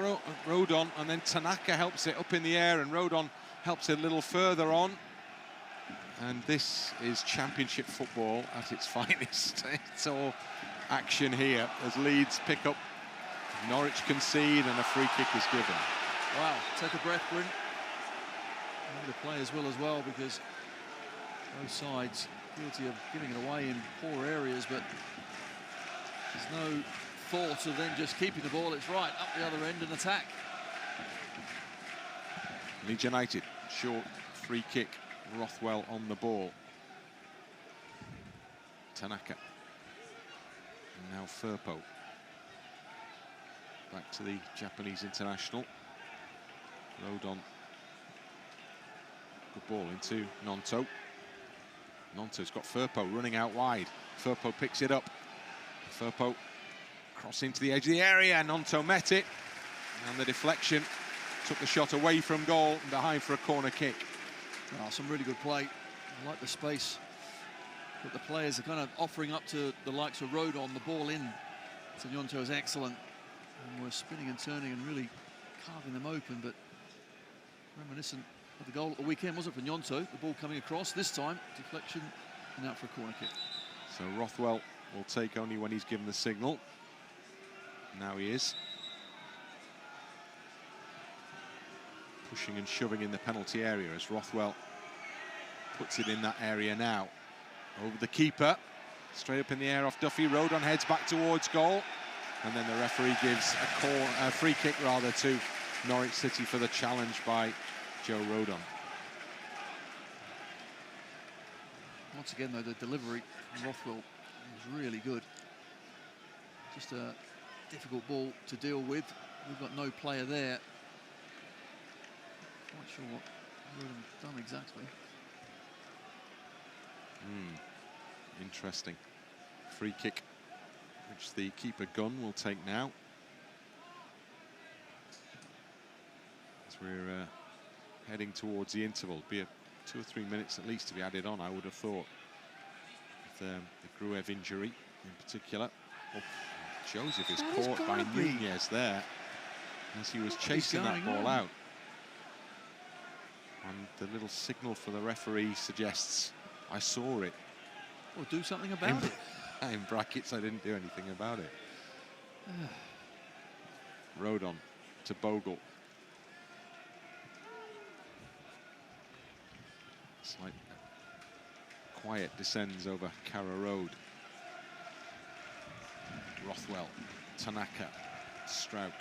Rodon, and then Tanaka helps it up in the air, and Rodon helps it a little further on. And this is championship football at its finest. It's all action here as Leeds pick up. Norwich concede and a free kick is given. Wow, take a breath, Bryn. The players will as well, because both sides guilty of giving it away in poor areas, but there's no thought of then just keeping the ball. It's right up the other end and attack. Leeds United, short free kick. Rothwell on the ball. Tanaka. And now Firpo. Back to the Japanese international. Rodon. Good ball into Gnonto. Gnonto's got Firpo running out wide. Firpo picks it up. Firpo crossing to the edge of the area. Gnonto met it. And the deflection took the shot away from goal and behind for a corner kick. Oh, some really good play. I like the space that the players are kind of offering up to the likes of Rodon. The ball in to Gnonto is excellent. And we're spinning and turning and really carving them open, but reminiscent of the goal at the weekend, was it, for Gnonto? The ball coming across, this time, deflection, and out for a corner kick. So Rothwell will take only when he's given the signal. Now he is. Pushing and shoving in the penalty area as Rothwell puts it in that area now. Over the keeper, straight up in the air off Duffy. Rodon heads back towards goal. And then the referee gives a free kick rather to Norwich City for the challenge by Joe Rodon. Once again, though, the delivery from Rothwell was really good. Just a difficult ball to deal with. We've got no player there. Not sure what Rodon's done exactly. Interesting. Free kick, which the keeper Gunn will take now. As we're heading towards the interval, be a 2 or 3 minutes at least to be added on, I would have thought. With the Gruev injury in particular. Oh, Joseph is caught by Nunez there as he was chasing that ball out. And the little signal for the referee suggests, I saw it. Well, do something about it. In brackets, I didn't do anything about it. Rodon to Bogle. It's like quiet descends over Carrow Road. Rothwell, Tanaka, Struijk.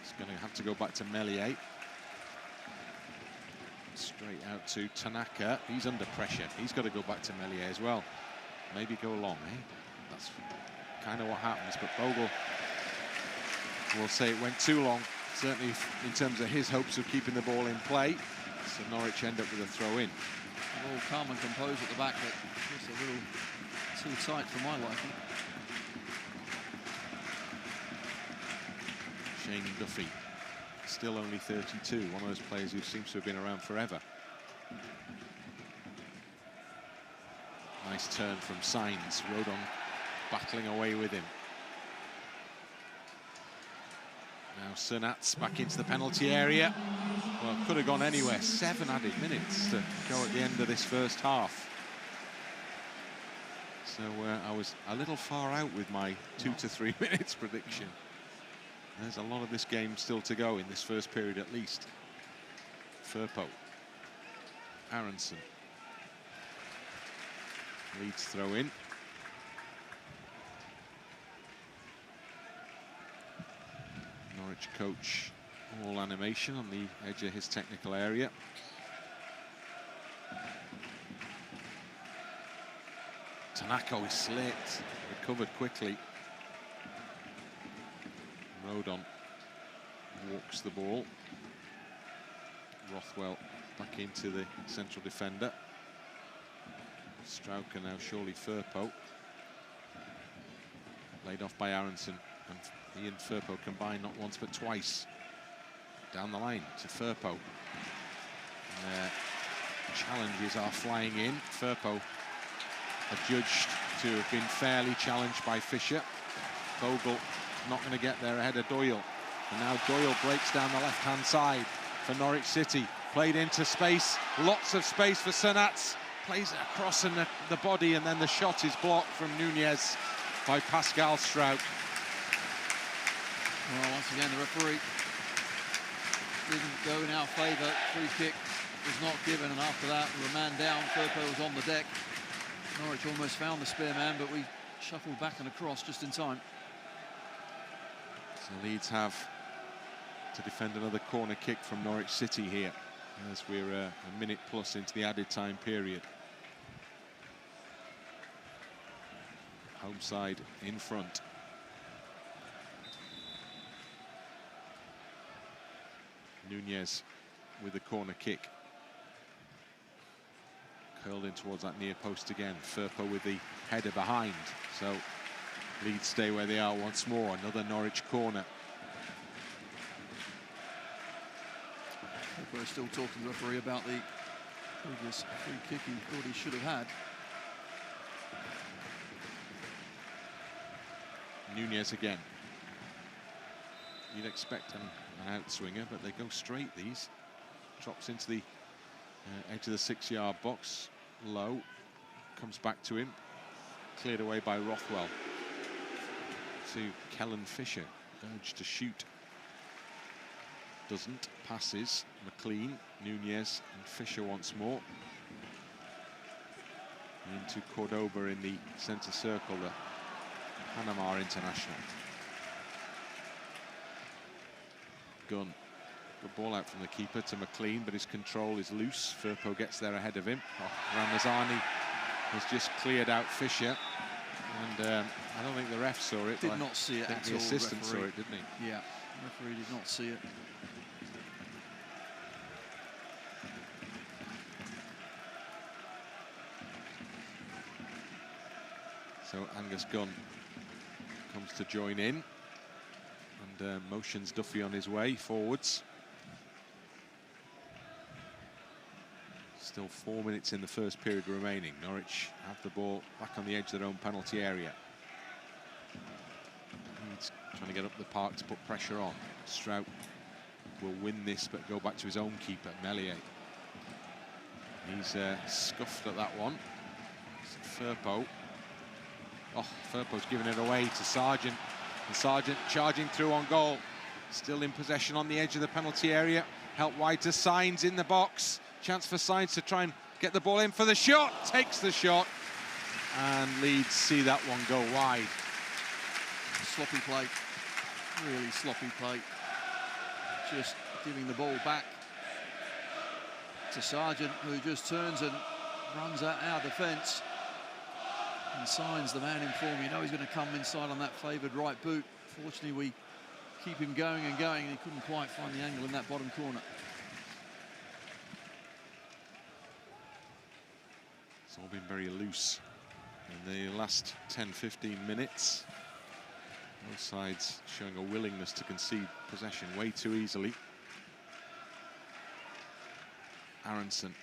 He's going to have to go back to Meslier. Straight out to Tanaka. He's under pressure. He's got to go back to Meslier as well. Maybe go long, eh? That's kind of what happens. But Bogle will say it went too long, certainly in terms of his hopes of keeping the ball in play. So Norwich end up with a throw-in. All calm and composed at the back, but just a little too tight for my liking. Shane Duffy, still only 32, one of those players who seems to have been around forever. Nice turn from Sainz. Rodon battling away with him. Now Cernats back into the penalty area. Well, could have gone anywhere. 7 added minutes to go at the end of this first half. So I was a little far out with my 2 to 3 minutes prediction. There's a lot of this game still to go in this first period at least. Firpo. Aaronson. Leeds throw in. Norwich coach all animation on the edge of his technical area. Tanaka is slipped, recovered quickly. Rodon walks the ball. Rothwell back into the central defender. Struijk and now surely Firpo. Laid off by Aaronson, and he and Firpo combined not once but twice. Down the line to Firpo. Challenges are flying in. Firpo adjudged to have been fairly challenged by Fisher. Bogle not going to get there ahead of Doyle. And now Doyle breaks down the left-hand side for Norwich City. Played into space, lots of space for Cernats. Plays it across in the body, and then the shot is blocked from Nunez by Pascal Struijk. Well, once again, the referee didn't go in our favour. Free kick was not given, and after that, we were man down. Firpo was on the deck. Norwich almost found the spear man, but we shuffled back and across just in time. So Leeds have to defend another corner kick from Norwich City here, as we're a minute plus into the added time period. home side in front. Nunez with the corner kick. Curled in towards that near post again. Firpo with the header behind. So Leeds stay where they are once more. Another Norwich corner. Firpo is still talking to the referee about the previous free kick he thought he should have had. Nunez again. You'd expect an outswinger, but they go straight, these. Drops into the edge of the 6-yard box. Low. Comes back to him. Cleared away by Rothwell. To Kellen Fisher. Urged to shoot. Doesn't. Passes. McLean, Nunez and Fisher once more. Into Cordoba in the centre circle, the Panama international. Gunn. Good ball out from the keeper to McLean, but his control is loose. Firpo gets there ahead of him. Oh, Ramazani has just cleared out Fisher. And I don't think the ref saw it. Did not see it at all. The assistant saw it, didn't he? Yeah, the referee did not see it. So Angus Gunn comes to join in and motions Duffy on his way forwards. Still 4 minutes in the first period remaining. Norwich have the ball back on the edge of their own penalty area. He's trying to get up the park to put pressure on. Struijk will win this, but go back to his own keeper, Meslier. He's scuffed at that one. Firpo. Oh, Firpo's giving it away to Sargent. And Sargent charging through on goal. Still in possession on the edge of the penalty area. Help wide to Sainz in the box. Chance for Sainz to try and get the ball in for the shot. Takes the shot. And Leeds see that one go wide. Sloppy play. Really sloppy play. Just giving the ball back to Sargent, who just turns and runs out our defence. And Sainz, the man in form, you know he's going to come inside on that favoured right boot. Fortunately, we keep him going and going, and he couldn't quite find the angle in that bottom corner. It's all been very loose in the last 10-15 minutes. Both sides showing a willingness to concede possession way too easily. Aaronson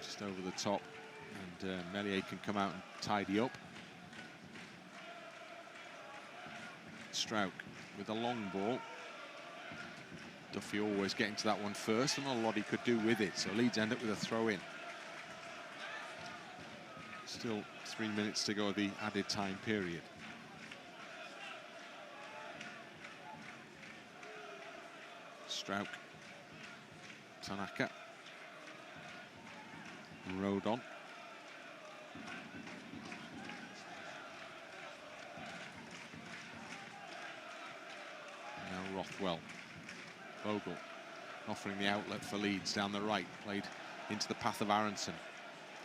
just over the top, and Meslier can come out and tidy up. Struijk with a long ball. Duffy always getting to that one first, and not a lot he could do with it, so Leeds end up with a throw-in. Still 3 minutes to go of the added time period. Struijk, Tanaka, Rodon. Now Rothwell. Bogle offering the outlet for Leeds down the right, played into the path of Aaronson.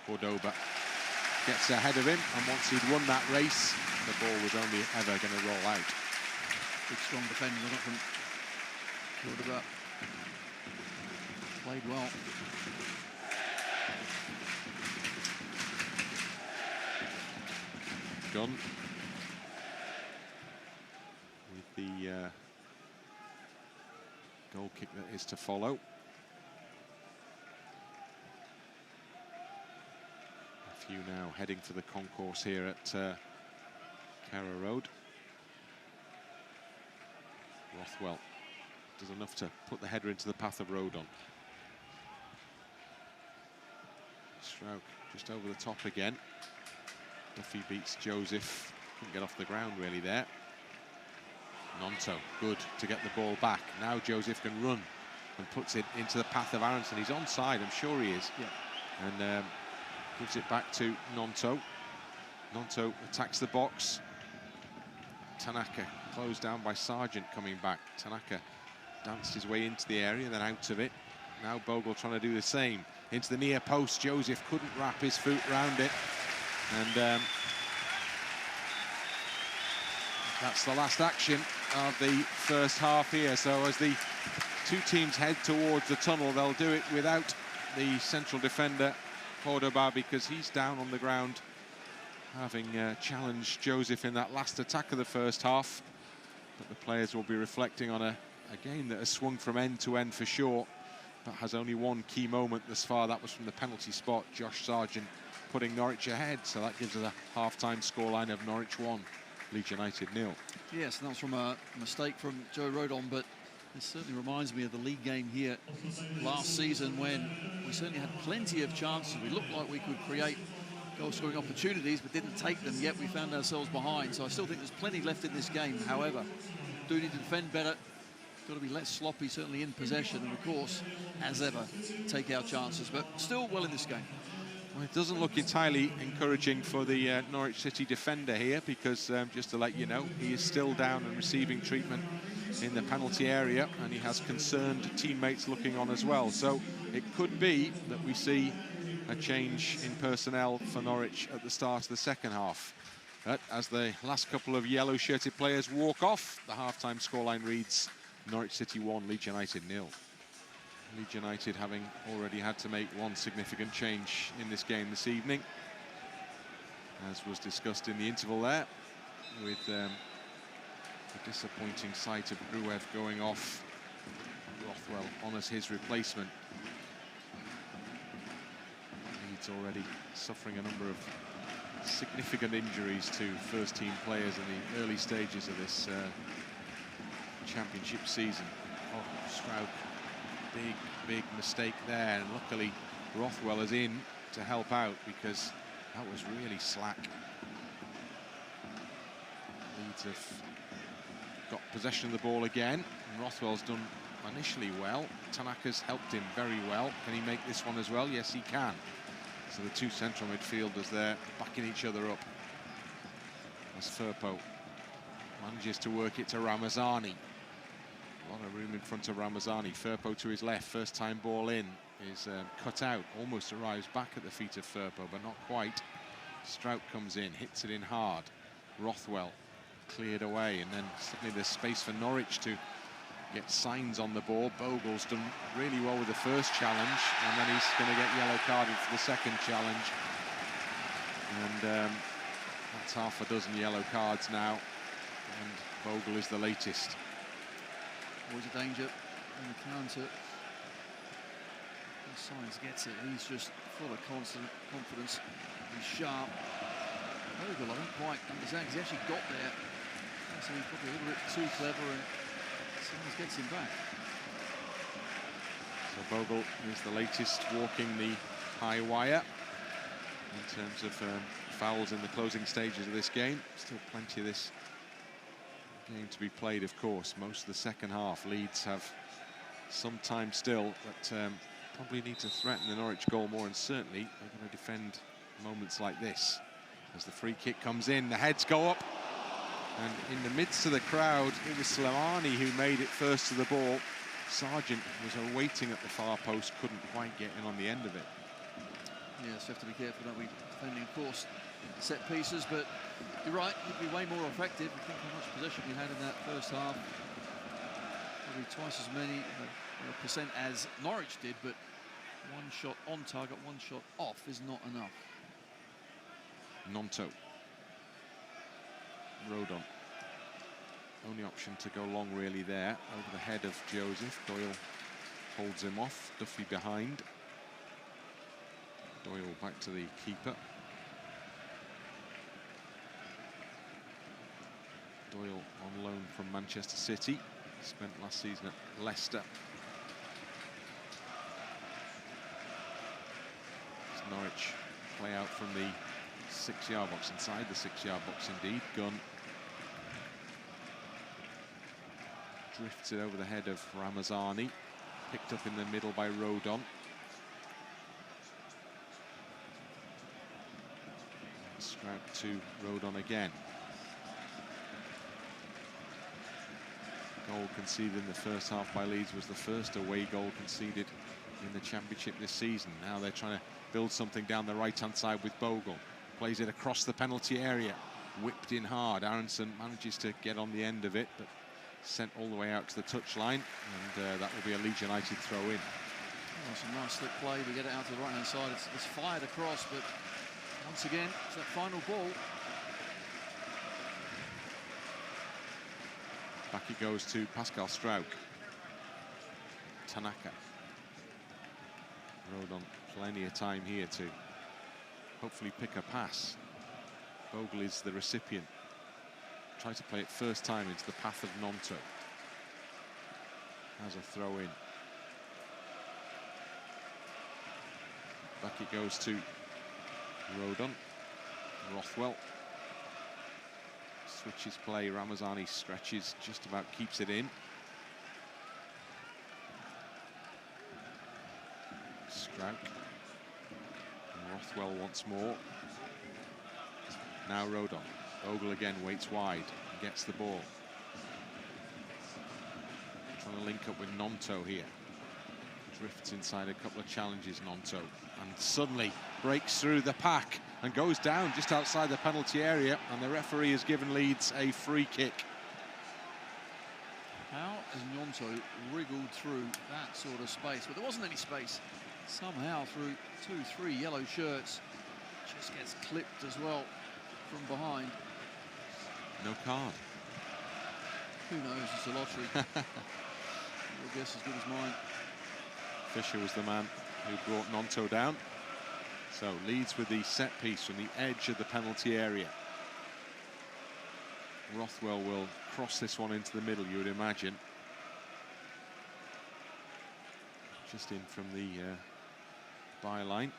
Cordoba gets ahead of him, and once he'd won that race, the ball was only ever going to roll out. Big strong defending from Cordoba. Played well. Gunn with the goal kick that is to follow. A few now heading for the concourse here at Carrow Road. Rothwell does enough to put the header into the path of Rodon. Struijk just over the top again. Duffy beats Joseph. Couldn't get off the ground really there. Gnonto, good to get the ball back. Now Joseph can run and puts it into the path of Aaronson. He's onside, I'm sure he is. Yeah. And gives it back to Gnonto. Gnonto attacks the box. Tanaka closed down by Sargent coming back. Tanaka danced his way into the area, then out of it. Now Bogle trying to do the same. Into the near post, Joseph couldn't wrap his foot round it. And That's the last action of the first half here. So as the two teams head towards the tunnel, they'll do it without the central defender, Cordoba, because he's down on the ground, having challenged Joseph in that last attack of the first half. But the players will be reflecting on a game that has swung from end to end for sure, but has only one key moment thus far. That was from the penalty spot, Josh Sargent putting Norwich ahead. So that gives us a half-time scoreline of Norwich 1, Leeds United 0. Yes, and that was from a mistake from Joe Rodon, but it certainly reminds me of the league game here last season when we certainly had plenty of chances. We looked like we could create goal-scoring opportunities, but didn't take them, yet we found ourselves behind. So I still think there's plenty left in this game. However, do need to defend better. Got to be less sloppy, certainly in possession, and of course, as ever, take our chances. But still well in this game. Well, it doesn't look entirely encouraging for the Norwich City defender here, because just to let you know, he is still down and receiving treatment in the penalty area, and he has concerned teammates looking on as well. So it could be that we see a change in personnel for Norwich at the start of the second half. But as the last couple of yellow-shirted players walk off, the half-time scoreline reads Norwich City 1, Leeds United 0. Leeds United having already had to make one significant change in this game this evening, as was discussed in the interval there, with the disappointing sight of Gruev going off. Rothwell on as his replacement. Leeds already suffering a number of significant injuries to first-team players in the early stages of this championship season. Oh, Struijk, big mistake there, and luckily Rothwell is in to help out, because that was really slack. Leeds have got possession of the ball again, and Rothwell's done initially well. Tanaka's helped him very well. Can he make this one as well? Yes, he can. So the two central midfielders there backing each other up, as Firpo manages to work it to Ramazani. A lot of room in front of Ramazani. Firpo to his left, first time ball in, is cut out, almost arrives back at the feet of Firpo, but not quite. Struijk comes in, hits it in hard. Rothwell cleared away, and then suddenly there's space for Norwich to get Sainz on the ball. Bogle's done really well with the first challenge, and then he's going to get yellow carded for the second challenge. And that's half a dozen yellow cards now, and Bogle is the latest. Always a danger in the counter. Sainz gets it. He's just full of constant confidence. He's sharp. Bogle, I don't quite understand, because he actually got there. So he's probably a little bit too clever, and Sainz gets him back. So Bogle is the latest walking the high wire in terms of fouls in the closing stages of this game. Still plenty of this game to be played, of course. Most of the second half. Leeds have some time still, but probably need to threaten the Norwich goal more, and certainly they're going to defend moments like this. As the free kick comes in, the heads go up, and in the midst of the crowd, it was Slimane who made it first to the ball. Sargent was awaiting at the far post, couldn't quite get in on the end of it. Yes, we have to be careful, don't we, defending, of course, set pieces, but you're right, it'd be way more effective. I think how much possession we had in that first half. Probably twice as many percent as Norwich did, but one shot on target, one shot off is not enough. Gnonto. Rodon. Only option to go long really there, over the head of Joseph. Doyle holds him off, Duffy behind. Doyle back to the keeper. Doyle on loan from Manchester City. Spent last season at Leicester. As Norwich play out from the 6-yard box, inside the 6-yard box indeed. Gunn drifts it over the head of Ramazani. Picked up in the middle by Rodon. Struijk to Rodon again. Goal conceded in the first half by Leeds was the first away goal conceded in the championship this season. Now they're trying to build something down the right-hand side with Bogle. Plays it across the penalty area. whipped in hard. Aaronson manages to get on the end of it, but sent all the way out to the touchline, and that will be a Leeds United throw-in. Oh, some nice slick play to get it out to the right-hand side. It's fired across, but once again, it's that final ball. Back it goes to Pascal Struijk. Tanaka. Rodon, plenty of time here to hopefully pick a pass. Bogle is the recipient. Try to play it first time into the path of Gnonto. Has a throw in. Back it goes to Rodon. Rothwell switches play. Ramazani stretches, just about keeps it in. Struijk. And Rothwell once more. Now Rodon. Bogle again waits wide and gets the ball. Trying to link up with Gnonto here. Drifts inside a couple of challenges, Gnonto, and suddenly breaks through the pack and goes down just outside the penalty area, and the referee has given Leeds a free kick. How has Gnonto wriggled through that sort of space? But there wasn't any space. Somehow through 2-3 yellow shirts, just gets clipped as well from behind. No card. Who knows? It's a lottery. Your guess as good as mine. Fisher was the man who brought Gnonto down. So Leeds with the set piece from the edge of the penalty area. Rothwell will cross this one into the middle, you would imagine. Just in from the byline.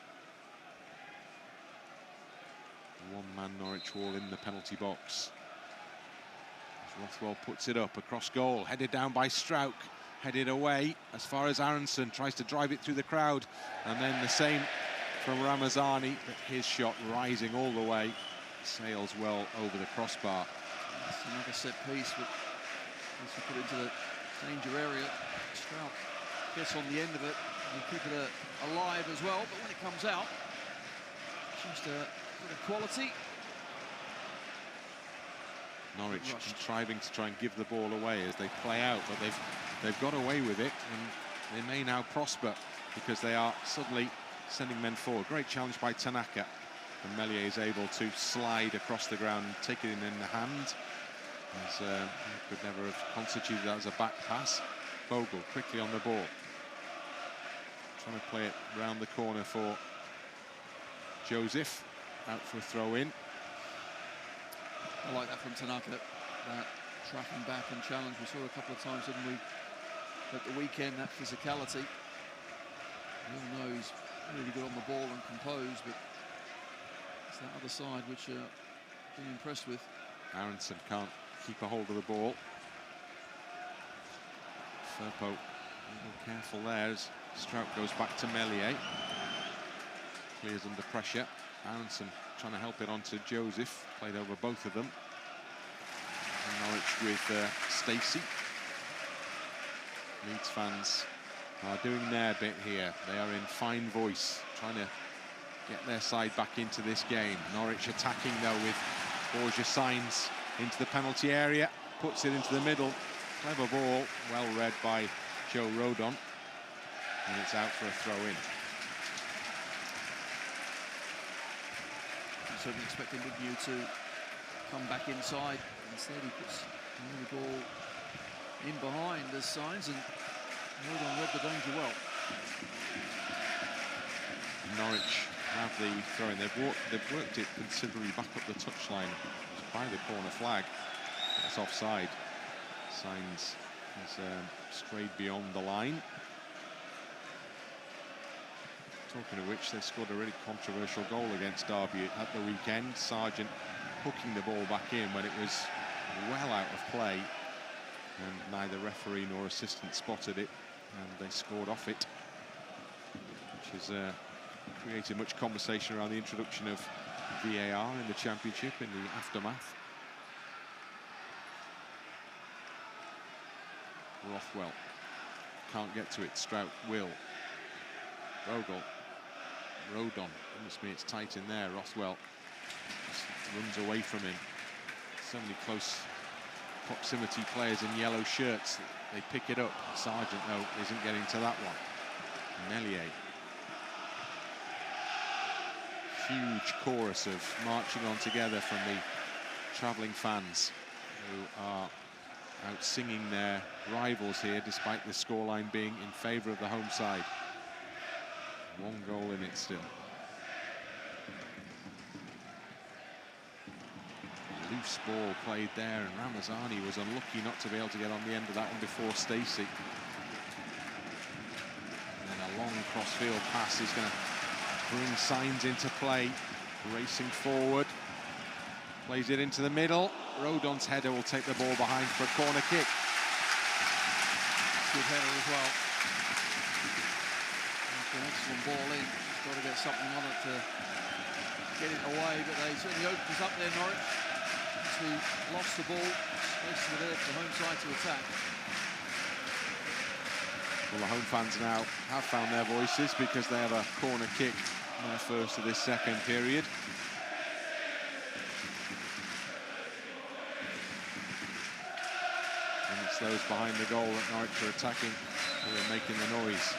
One-man Norwich wall in the penalty box. As Rothwell puts it up across goal, headed down by Struijk. Headed away as far as Aaronson tries to drive it through the crowd, and then the same from Ramazani, but his shot rising all the way, sails well over the crossbar. That's another set piece, but once you put it into the danger area, Struijk gets on the end of it and keep it alive as well, but when it comes out, just a bit of quality. Norwich contriving to try and give the ball away as they play out, but they've got away with it, and they may now prosper because they are suddenly sending men forward. Great challenge by Tanaka, and Meslier is able to slide across the ground and take it in the hand, as he could never have constituted that as a back pass. Bogle quickly on the ball, trying to play it round the corner for Joseph, out for a throw-in. I like that from Tanaka, that tracking back and challenge. We saw a couple of times, didn't we, at the weekend, that physicality. We all know he's really good on the ball and composed, but it's that other side which being impressed with. Aaronson can't keep a hold of the ball. Firpo a little careful there as Struijk goes back to Meslier. Clears under pressure. Aaronson trying to help it onto Joseph. Played over both of them. And Norwich with Stacey. Leeds fans are doing their bit here. They are in fine voice, trying to get their side back into this game. Norwich attacking though with Sainz into the penalty area. Puts it into the middle. Clever ball, well read by Joe Rodon. And it's out for a throw-in. Certainly expecting Lignew to come back inside. Instead, he puts the ball in behind as Sainz, and Rodon read the danger well. Norwich have the throw-in. They've worked it considerably back up the touchline by the corner flag. That's offside. Sainz has strayed beyond the line. Talking of which, they scored a really controversial goal against Derby at the weekend. Sargent hooking the ball back in when it was well out of play, and neither referee nor assistant spotted it, and they scored off it, which has created much conversation around the introduction of VAR in the Championship in the aftermath. Rothwell can't get to it. Struijk will. Bogle. Rodon. Must be it's tight in there. Rothwell just runs away from him. So many close proximity players in yellow shirts. They pick it up. Sargent, though, isn't getting to that one. Meslier. Huge chorus of marching on together from the travelling fans who are out singing their rivals here, despite the scoreline being in favour of the home side. 1 goal in it still. Loose ball played there, and Ramazani was unlucky not to be able to get on the end of that one before Stacey. And then a long cross-field pass is going to bring Sainz into play, racing forward. Plays it into the middle. Rodon's header will take the ball behind for a corner kick. Good header as well. That's an excellent ball in. Got to get something on it to get it away, but they certainly opens up there, Norwich. Who lost the ball, space there for the home side to attack. Well, the home fans now have found their voices because they have a corner kick in their first of this second period. And it's those behind the goal that Norwich are attacking who are making the noise.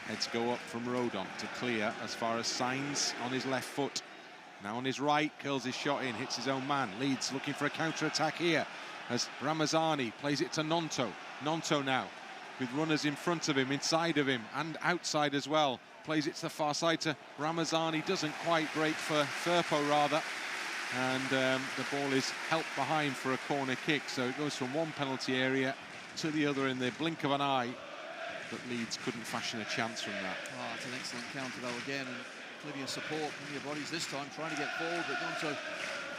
Heads go up from Rodon to clear as far as Sainz on his left foot. Now on his right, curls his shot in, hits his own man. Leeds looking for a counter-attack here as Ramazani plays it to Gnonto. Gnonto now with runners in front of him, inside of him and outside as well. Plays it to the far side to Ramazani, doesn't quite break for Firpo rather. And the ball is helped behind for a corner kick. So it goes from one penalty area to the other in the blink of an eye. But Leeds couldn't fashion a chance from that. Oh, it's an excellent counter though again, and plenty of support, plenty of bodies this time trying to get forward, but Gnonto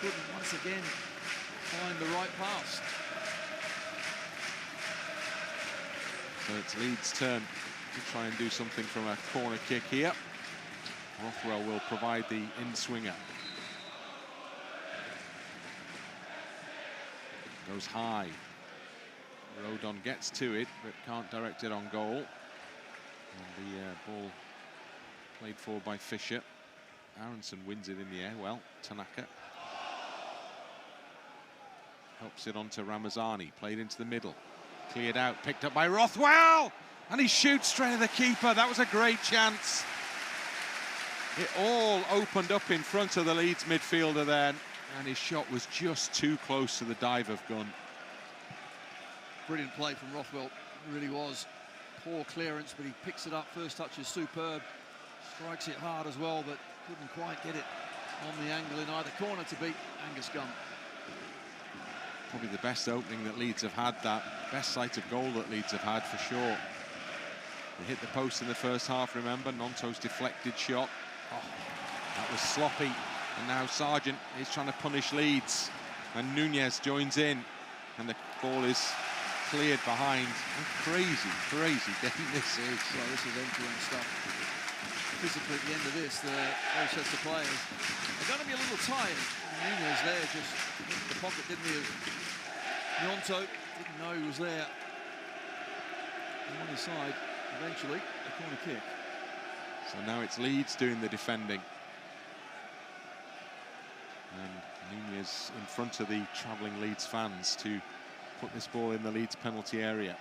couldn't once again find the right pass. So it's Leeds' turn to try and do something from a corner kick here. Rothwell will provide the in-swinger. Goes high. Rodon gets to it, but can't direct it on goal. And the ball played forward by Fisher. Aaronson wins it in the air. Well, Tanaka helps it onto Ramazani. Played into the middle. Cleared out, picked up by Rothwell! And he shoots straight at the keeper. That was a great chance. It all opened up in front of the Leeds midfielder then, and his shot was just too close to the dive of Gunn. Brilliant play from Rothwell, it really was. Poor clearance, but he picks it up. First touch is superb. Strikes it hard as well, but couldn't quite get it on the angle in either corner to beat Angus Gunn. Probably the best opening that Leeds have had, that best sight of goal that Leeds have had for sure. They hit the post in the first half, remember, Gnonto's deflected shot. Oh, that was sloppy, and now Sargent is trying to punish Leeds, and Nunez joins in, and the ball is cleared behind. Crazy, crazy game this is. Well, this is end-to-end stuff. Physically, at the end of this, those sets of players are going to be a little tired. Nunez there just hit the pocket, didn't he? Gnonto didn't know he was there. And on his side, eventually, a corner kick. So now it's Leeds doing the defending. And Nunez in front of the travelling Leeds fans to put this ball in the Leeds penalty area.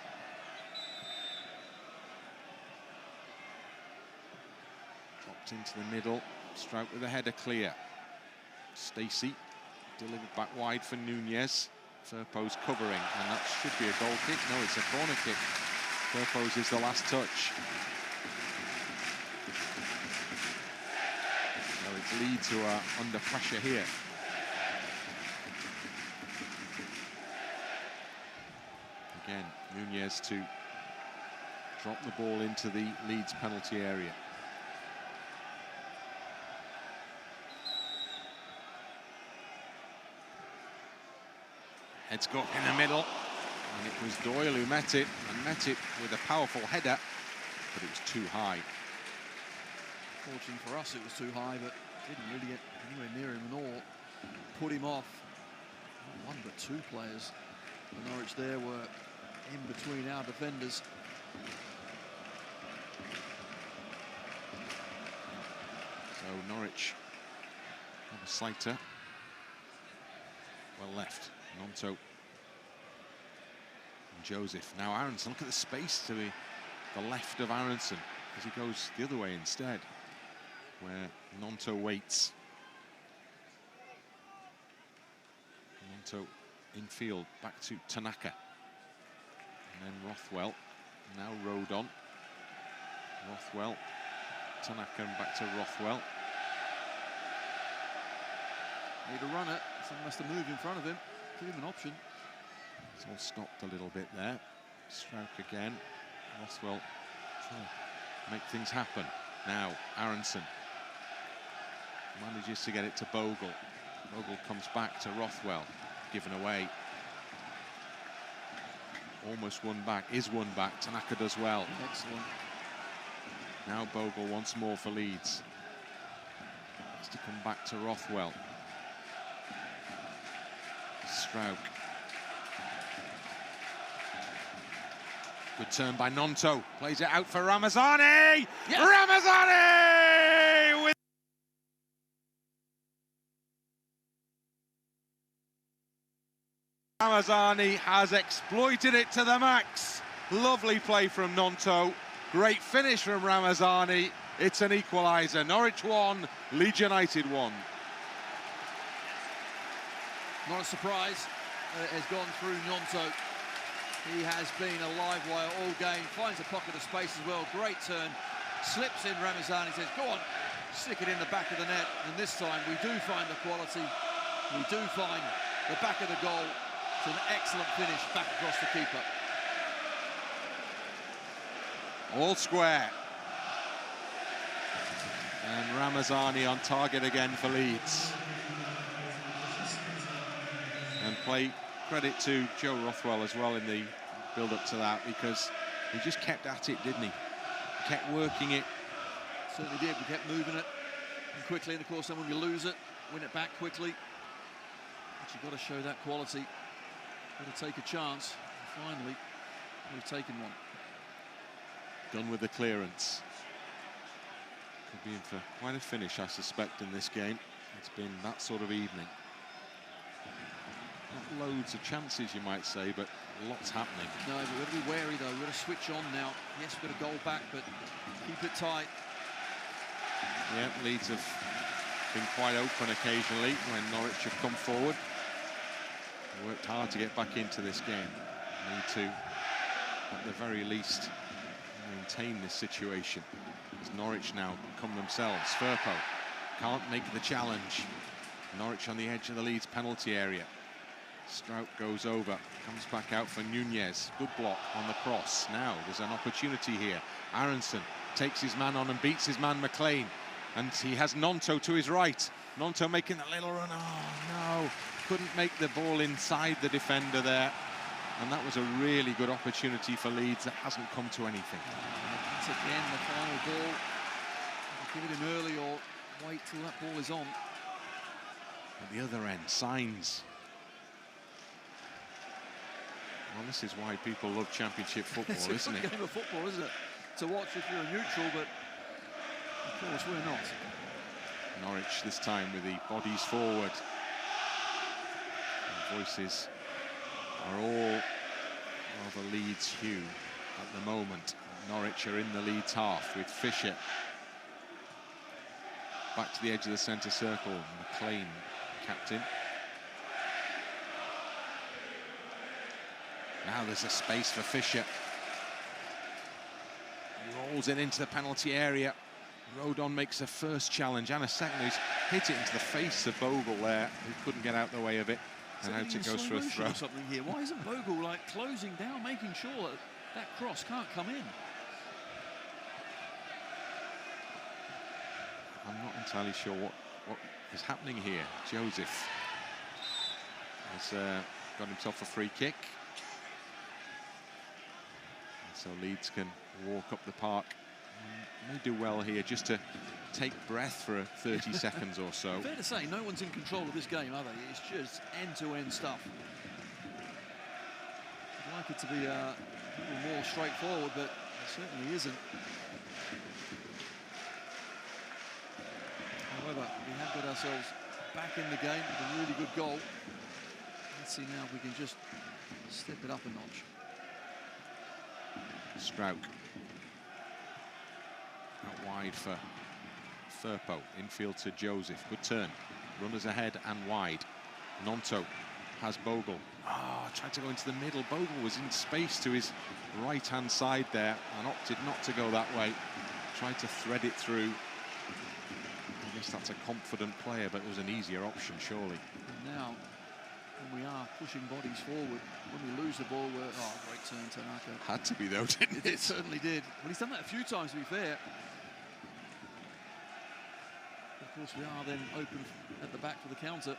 Dropped into the middle. Struijk with a header clear. Stacey delivered back wide for Nunez. Firpo's covering, and that should be a goal kick. No, it's a corner kick. Firpo's is the last touch. So it's Leeds who are under pressure here. Again, Nunez to drop the ball into the Leeds penalty area. Heads go up in the middle, and it was Doyle who met it, and met it with a powerful header, but it was too high. Fortunately for us, it was too high, but didn't really get anywhere near him at all. Put him off. Not one but two players for Norwich there were in between our defenders. So Norwich Slater. Well left. Gnonto. And Joseph. Now Aaronson. Look at the space to the left of Aaronson as he goes the other way instead, where Gnonto waits. Gnonto infield, back to Tanaka. And then Rothwell. Now Rodon. Rothwell. Tanaka and back to Rothwell. Need a runner. Someone has to move in front of him. Give him an option. It's all stopped a little bit there. Struijk again. Rothwell trying to make things happen. Now Aaronson manages to get it to Bogle. Bogle comes back to Rothwell. Given away. Almost won back. Is won back. Tanaka does well. Excellent. Now Bogle once more for Leeds. Has to come back to Rothwell. Struijk. Good turn by Gnonto. Plays it out for Ramazani. Yes. Ramazani with Ramazani has exploited it to the max. Lovely play from Gnonto. Great finish from Ramazani. It's an equaliser. Norwich 1, Leeds United 1. Not a surprise. It has gone through Gnonto. He has been a live wire all game. Finds a pocket of space as well. Great turn. Slips in Ramazani. Says, go on, stick it in the back of the net. And this time we do find the quality. We do find the back of the goal. It's an excellent finish back across the keeper. All square. And Ramazani on target again for Leeds. And play credit to Joe Rothwell as well in the build-up to that, because he just kept at it, didn't he? Kept working it. Certainly did. We kept moving it and quickly, and of course then when you lose it, win it back quickly. But you've got to show that quality. Got to take a chance. And finally, we've taken one. Gunn with the clearance. Could be in for quite a finish, I suspect, in this game. It's been that sort of evening. Not loads of chances, you might say, but lots happening. No, but we've got to be wary, though. We've got to switch on now. Yes, we've got a goal back, but keep it tight. Yeah, Leeds have been quite open occasionally when Norwich have come forward. They worked hard to get back into this game. Need to, at the very least, maintain this situation. As Norwich now come themselves. Firpo can't make the challenge. Norwich on the edge of the Leeds penalty area. Struijk goes over, comes back out for Nunez. Good block on the cross. Now there's an opportunity here. Aaronson takes his man on and beats his man McLean. And he has Gnonto to his right. Gnonto making the little run. Oh, no. Couldn't make the ball inside the defender there. And that was a really good opportunity for Leeds that hasn't come to anything. That's again the final ball. Give it him early or wait till that ball is on. At the other end, Sainz. Well, this is why people love Championship football, isn't it? It's a good game of football, isn't it? To watch if you're a neutral, but of course we're not. Norwich this time with the bodies forward. The voices are all of a Leeds hue at the moment. Norwich are in the Leeds half with Fisher. Back to the edge of the centre circle, McLean, captain. Now there's a space for Fisher. Rolls it into the penalty area. Rodon makes a first challenge and a second. He's hit it into the face of Bogle there, who couldn't get out the way of it. And out it goes for a throw. Something here. Why isn't Bogle like closing down, making sure that that cross can't come in? I'm not entirely sure what is happening here. Joseph has got himself a free kick. So Leeds can walk up the park. May do well here just to take breath for 30 seconds or so. Fair to say, no one's in control of this game, are they? It's just end-to-end stuff. I'd like it to be a little more straightforward, but it certainly isn't. However, we have got ourselves back in the game with a really good goal. Let's see now if we can just step it up a notch. Struijk. Out wide for Firpo. Infield to Joseph. Good turn. Runners ahead and wide. Gnonto has Bogle. Oh, tried to go into the middle. Bogle was in space to his right-hand side there and opted not to go that way. Tried to thread it through. I guess that's a confident player, but it was an easier option, surely. And now, when we are pushing bodies forward, when we lose the ball, we're... Oh, great turn, Tanaka. Had to be, though, didn't it? It certainly did. Well, he's done that a few times, to be fair. Of course, we are then open at the back for the counter.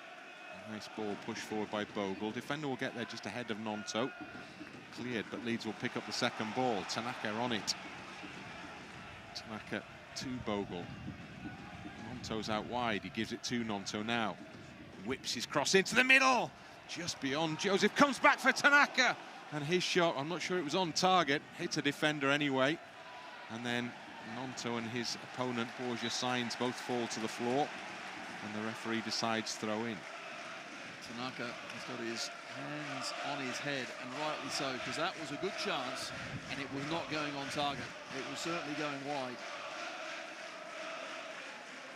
Nice ball pushed forward by Bogle. Defender will get there just ahead of Gnonto. Cleared, but Leeds will pick up the second ball. Tanaka on it. Tanaka to Bogle. Gnonto's out wide. He gives it to Gnonto now. Whips his cross into the middle. Just beyond Joseph. Comes back for Tanaka. And his shot, I'm not sure it was on target. Hit a defender anyway. And then Gnonto and his opponent, Sainz, both fall to the floor. And the referee decides throw in. Tanaka has got his hands on his head, and rightly so, because that was a good chance, and it was not going on target. It was certainly going wide.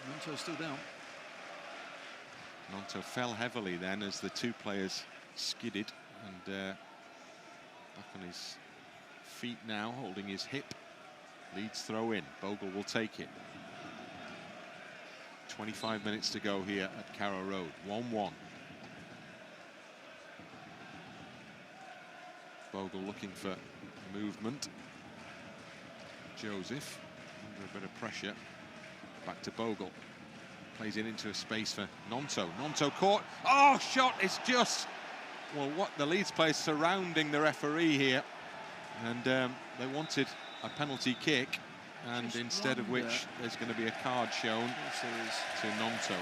Gnonto's still down. Gnonto fell heavily then as the two players skidded, and back on his feet now, holding his hip. Leeds throw in. Bogle will take it. 25 minutes to go here at Carrow Road. 1-1. Bogle looking for movement. Joseph under a bit of pressure. Back to Bogle. Plays it into a space for Gnonto. Gnonto caught. Oh, shot is just... Well, what the Leeds players surrounding the referee here. And they wanted a penalty kick. And just instead of which, there's going to be a card shown to Gnonto.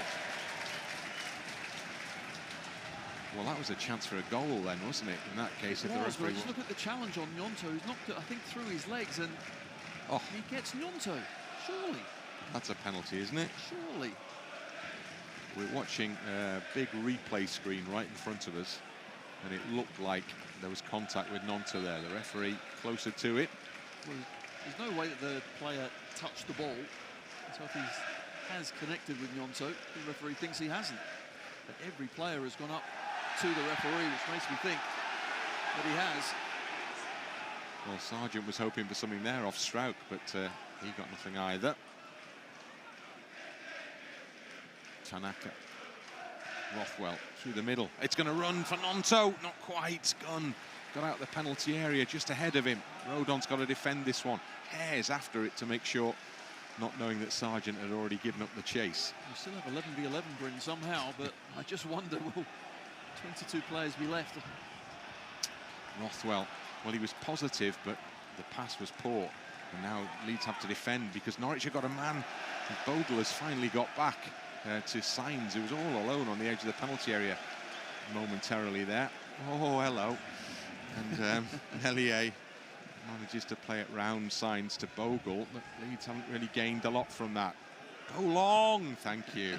Well, that was a chance for a goal then, wasn't it? In that case, if the referee... Just look at the challenge on Gnonto. He's knocked it, I think, through his legs, and he gets Gnonto. Surely. That's a penalty, isn't it? Surely. We're watching a big replay screen right in front of us, and it looked like there was contact with Gnonto there. The referee closer to it. Well, there's no way that the player touched the ball. So if he has connected with Gnonto, the referee thinks he hasn't. But every player has gone up to the referee, which makes me think that he has. Well, Sargent was hoping for something there off Struijk, but he got nothing either. Tanaka. Rothwell through the middle. It's going to run for Gnonto. Not quite. Gunn got out the penalty area just ahead of him. Rodon's got to defend this one. Hares after it to make sure, not knowing that Sargent had already given up the chase. We still have 11v11 Bryn somehow, but I just wonder, will 22 players be left? Rothwell, well, he was positive, but the pass was poor. And now Leeds have to defend because Norwich have got a man. And Bogle has finally got back to Sainz, who was all alone on the edge of the penalty area momentarily there. Oh, hello. And Meslier manages to play it round Sainz to Bogle, but Leeds haven't really gained a lot from that. Go long, thank you.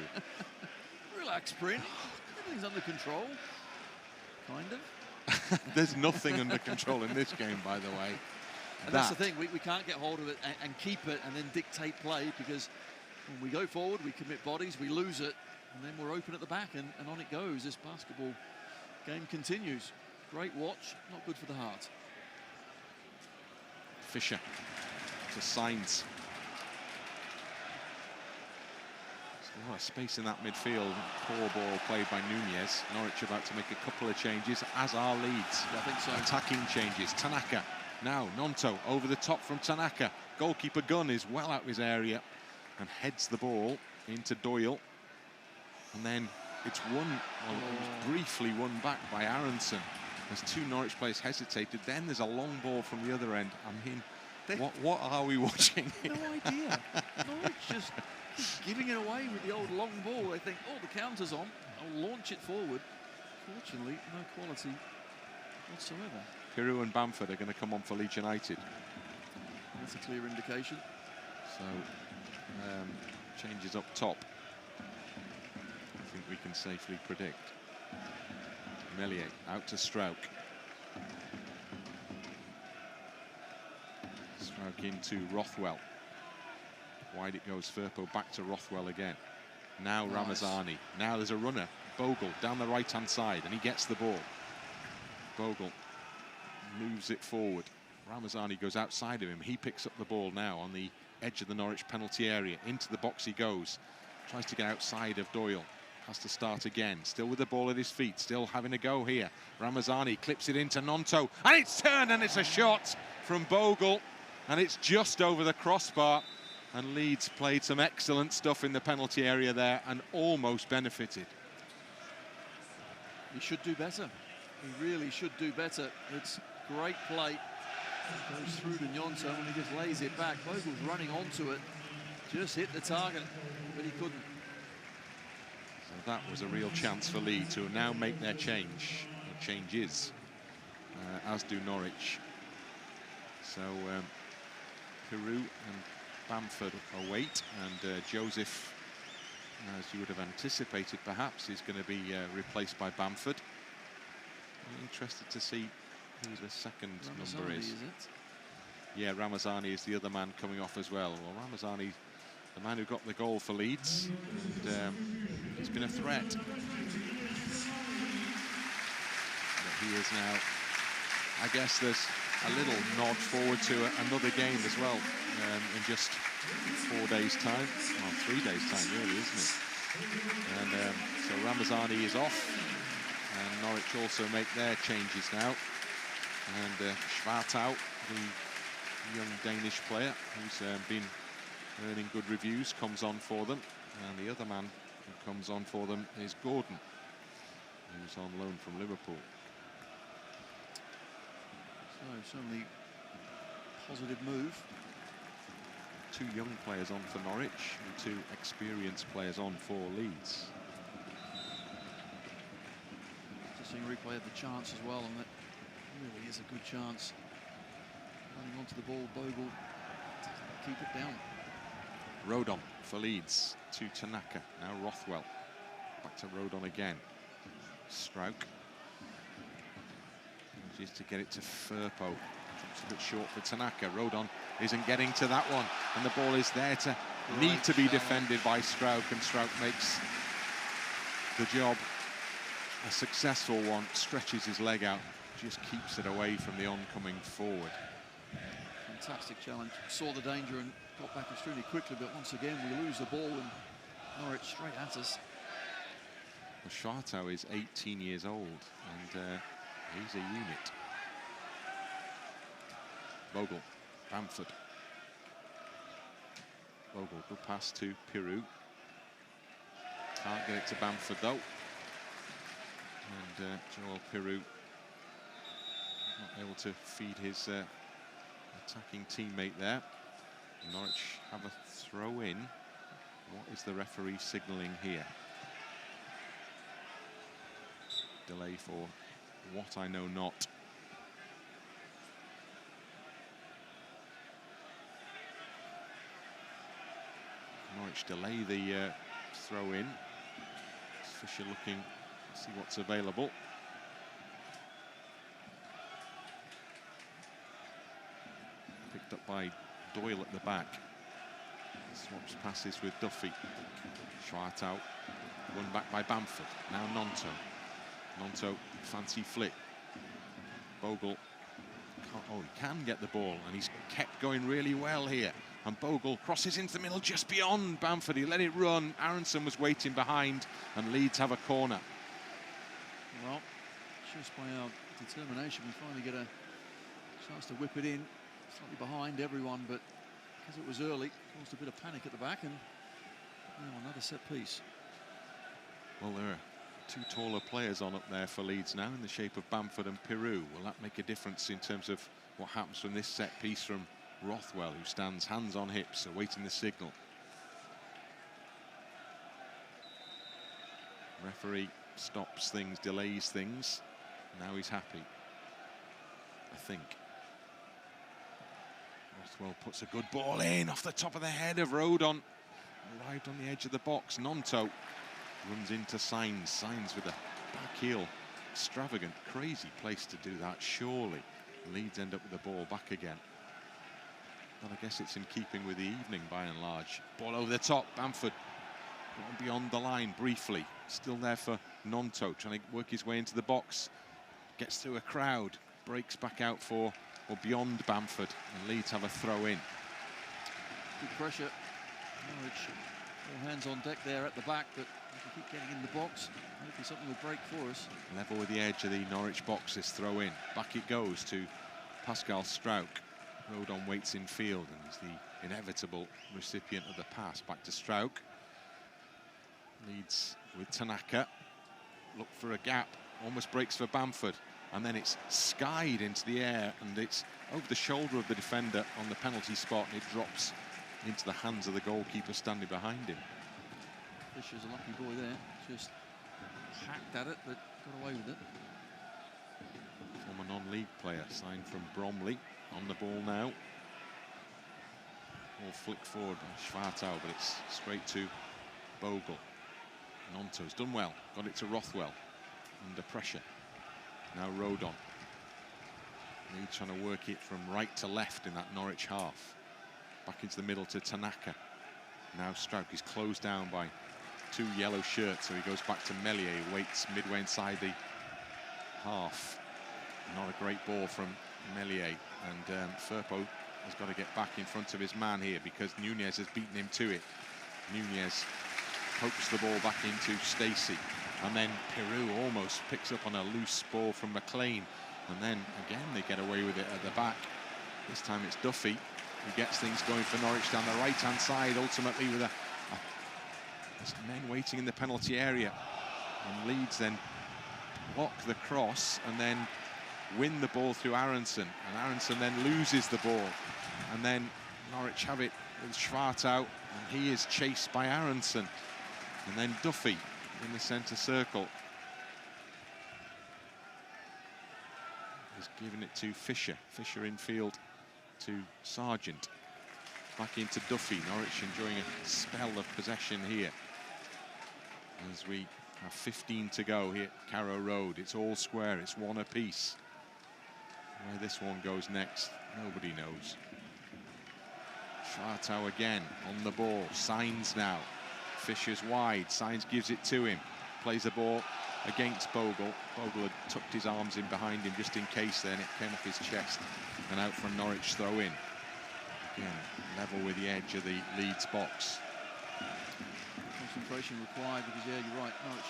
Relax, Bryn. Everything's under control. Kind of. There's nothing under control in this game, by the way. And that's the thing, we can't get hold of it and keep it and then dictate play, because when we go forward, we commit bodies, we lose it, and then we're open at the back, and on it goes. This basketball game continues. Great watch, not good for the heart. Fisher to Sainz. There's a lot of space in that midfield. Poor ball played by Nunez. Norwich about to make a couple of changes, as are Leeds. I think so. Attacking changes. Tanaka. Now Gnonto over the top from Tanaka. Goalkeeper Gunn is well out of his area and heads the ball into Doyle. And then it's won, well, it was briefly won back by Aaronson as two Norwich players hesitated. Then there's a long ball from the other end. I mean, what are we watching here? No idea. Norwich just giving it away with the old long ball. They think, oh, the counter's on. I'll launch it forward. Fortunately, no quality whatsoever. Piroe and Bamford are going to come on for Leeds United. That's a clear indication. So, changes up top. I think we can safely predict. Meslier out to Struijk. Struijk into Rothwell. Wide it goes, Firpo back to Rothwell again. Now Nice. Ramazani. Now there's a runner, Bogle, down the right-hand side, and he gets the ball. Bogle moves it forward. Ramazani goes outside of him. He picks up the ball now on the edge of the Norwich penalty area. Into the box he goes. Tries to get outside of Doyle. Has to start again. Still with the ball at his feet. Still having a go here. Ramazani clips it into Gnonto. And it's turned, and it's a shot from Bogle. And it's just over the crossbar. And Leeds played some excellent stuff in the penalty area there and almost benefited. He should do better. He really should do better. It's great play. Goes through to Gnonto and he just lays it back. Bogle's running onto it. Just hit the target, but he couldn't. So that was a real chance for Leeds to now make their change. Or changes, as do Norwich. So Piroe and Bamford await, and Joseph, as you would have anticipated perhaps, is going to be replaced by Bamford. I'm interested to see who the second number is. Is it? Yeah, Ramazani is the other man coming off as well. Well, Ramazani, the man who got the goal for Leeds, and he's been a threat. But he is now, I guess there's a little nod forward to another game as well, in just 4 days' time. Well, 3 days' time, really, isn't it? And so Ramazani is off, and Norwich also make their changes now. And Schwartau, the young Danish player who's been earning good reviews, comes on for them. And the other man who comes on for them is Gordon, who's on loan from Liverpool. So certainly positive move. 2 young players on for Norwich and 2 experienced players on for Leeds. Just seeing replay of the chance as well, and that really is a good chance. Running onto the ball, Bogle to keep it down. Rodon for Leeds to Tanaka. Now Rothwell. Back to Rodon again. Struijk. Just to get it to Firpo. It's a bit short for Tanaka. Rodon isn't getting to that one, and the ball is there to need to be defended by Struijk, and Struijk makes the job a successful one. Stretches his leg out, just keeps it away from the oncoming forward. Fantastic challenge. Saw the danger and got back extremely quickly, but once again we lose the ball and Norwich straight at us. Well, Schwartau is 18 years old, and he's a unit. Bogle, Bamford. Bogle, good pass to Piroe. Can't get it to Bamford though. And Joel Piroe not able to feed his attacking teammate there. Norwich have a throw in. What is the referee signalling here? Delay for what I know not. Norwich delay the throw in. Fisher looking to see what's available. Picked up by Doyle at the back. Swaps passes with Duffy. Schwartau won back by Bamford. Now Gnonto. Gnonto, fancy flick. Bogle, oh, he can get the ball, and he's kept going really well here. And Bogle crosses into the middle just beyond Bamford. He let it run. Aaronson was waiting behind, and Leeds have a corner. Well, just by our determination, we finally get a chance to whip it in. Slightly behind everyone, but because it was early, caused a bit of panic at the back, and now another set piece. Well, there are 2 taller players on up there for Leeds now in the shape of Bamford and Piroe. Will that make a difference in terms of what happens from this set piece from Rothwell, who stands hands on hips, awaiting the signal? Referee stops things, delays things. Now he's happy, I think. Rothwell puts a good ball in off the top of the head of Rodon. Arrived on the edge of the box. Gnonto Runs into Sainz. Sainz with a back heel. Extravagant, crazy place to do that, surely. Leeds end up with the ball back again. But I guess it's in keeping with the evening by and large. Ball over the top, Bamford. Beyond the line briefly. Still there for Gnonto, trying to work his way into the box. Gets through a crowd, breaks back out for, or beyond Bamford. And Leeds have a throw in. Good pressure. Norwich, all hands on deck there at the back, but if we keep getting in the box, hopefully something will break for us. Level with the edge of the Norwich box, this throw in. Back it goes to Pascal Struijk. Rodon waits in field and he's the inevitable recipient of the pass. Back to Struijk. Leeds with Tanaka. Look for a gap. Almost breaks for Bamford. And then it's skied into the air and it's over the shoulder of the defender on the penalty spot, and it drops into the hands of the goalkeeper standing behind him. Fisher's a lucky boy there. Just hacked at it, but got away with it. Former non-league player signed from Bromley. On the ball now. All flicked forward by Schwartau, but it's straight to Bogle. Gnonto's done well. Got it to Rothwell. Under pressure. Now Rodon. Leeds trying to work it from right to left in that Norwich half. Back into the middle to Tanaka. Now Struijk is closed down by two yellow shirts, so he goes back to Meslier, who waits midway inside the half. Not a great ball from Meslier, and Firpo has got to get back in front of his man here because Nunez has beaten him to it. Nunez pokes the ball back into Stacey, and then Piroe almost picks up on a loose ball from McLean, and then again they get away with it at the back. This time it's Duffy who gets things going for Norwich down the right-hand side, ultimately with there's men waiting in the penalty area, and Leeds then block the cross and then win the ball through Aaronson, and Aaronson then loses the ball, and then Norwich have it with Schwartau, and he is chased by Aaronson, and then Duffy in the centre circle is giving it to Fisher. Fisher in field to Sargent, back into Duffy. Norwich enjoying a spell of possession here as we have 15 to go here at Carrow Road. It's all square, it's one apiece. Where this one goes next, nobody knows. Schwartau again on the ball. Sainz now. Fisher's wide. Sainz gives it to him. Plays the ball against Bogle. Bogle had tucked his arms in behind him just in case then. It came off his chest and out from Norwich throw in. Again, level with the edge of the Leeds box. Concentration required because, yeah, you're right, Norwich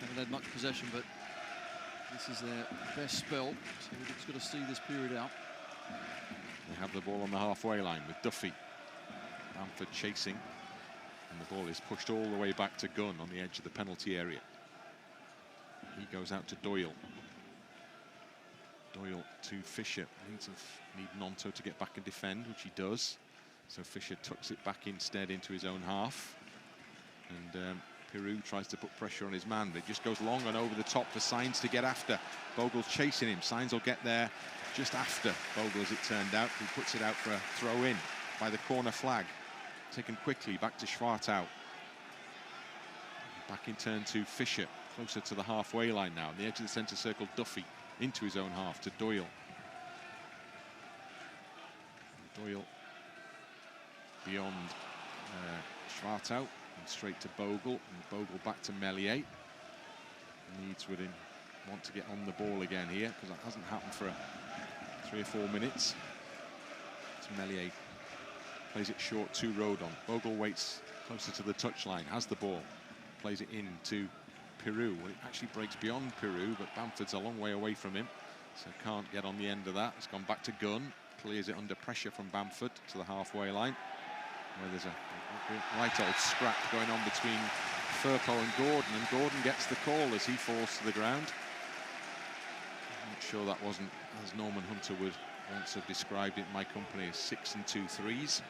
haven't had much possession, but this is their best spell, so we've just got to see this period out. They have the ball on the halfway line with Duffy. Bamford chasing, and the ball is pushed all the way back to Gunn on the edge of the penalty area. He goes out to Doyle. Doyle to Fisher. Need Gnonto to get back and defend, which he does. So Fisher tucks it back instead into his own half. And Piroe tries to put pressure on his man, but it just goes long and over the top for Sainz to get after. Bogle's chasing him. Sainz will get there just after Bogle, as it turned out. He puts it out for a throw-in by the corner flag. Taken quickly back to Schwartau. Back in turn to Fisher, closer to the halfway line now. On the edge of the centre circle, Duffy into his own half to Doyle. Doyle beyond Schwartau. And straight to Bogle, and Bogle back to Meslier. Leeds would want to get on the ball again here, because that hasn't happened for 3 or 4 minutes. To Meslier, plays it short to Rodon. Bogle waits closer to the touchline, has the ball, plays it in to Piroe. Well, it actually breaks beyond Piroe, but Bamford's a long way away from him, so can't get on the end of that. It's gone back to Gunn, clears it under pressure from Bamford to the halfway line, where there's a right old scrap going on between Firpo and Gordon gets the call as he falls to the ground. I'm not sure that wasn't, as Norman Hunter would once have described it in my company, as 6 and 2 threes.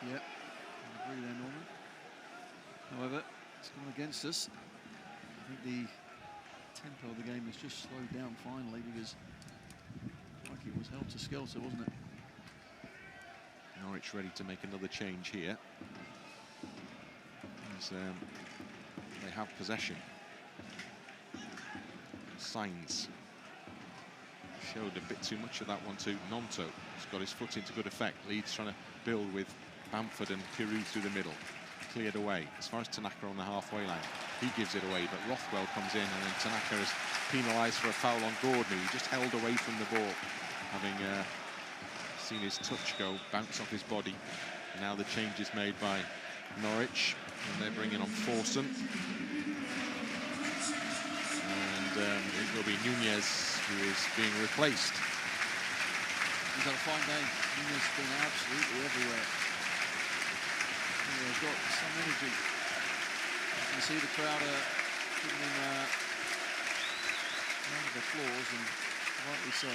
Yep, I agree there, Norman. However, it's gone against us. I think the tempo of the game has just slowed down finally, because like it was helter-skelter, wasn't it? Norwich ready to make another change here. As they have possession. Sainz showed a bit too much of that one to Gnonto. He's got his foot into good effect. Leeds trying to build with Bamford and Piroe through the middle. Cleared away. As far as Tanaka on the halfway line, he gives it away, but Rothwell comes in, and then Tanaka is penalised for a foul on Gordon, who just held away from the ball, having seen his touch go, bounce off his body. Now the change is made by Norwich, and they're bringing on Forson. And it will be Nunez who is being replaced. He's had a fine game. Nunez has been absolutely everywhere. He's got some energy. You can see the crowd are giving him a round of applause, and rightly so.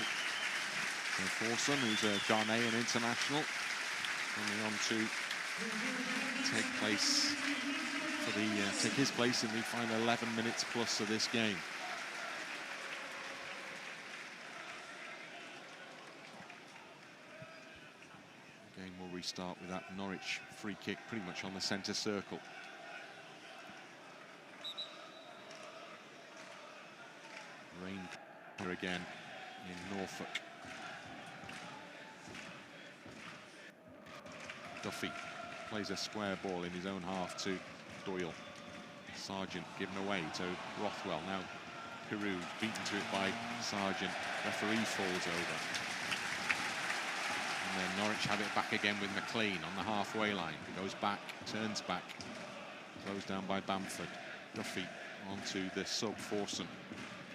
So Forson, who's a Ghanaian international, coming on to take his place in the final 11 minutes plus of this game. The game will restart with that Norwich free kick pretty much on the centre circle. Rain here again in Norfolk. Duffy plays a square ball in his own half to Doyle. Sargent given away to Rothwell. Now Piroe beaten to it by Sargent. Referee falls over. And then Norwich have it back again with McLean on the halfway line. Goes back, turns back. Closed down by Bamford. Duffy onto the sub Forson.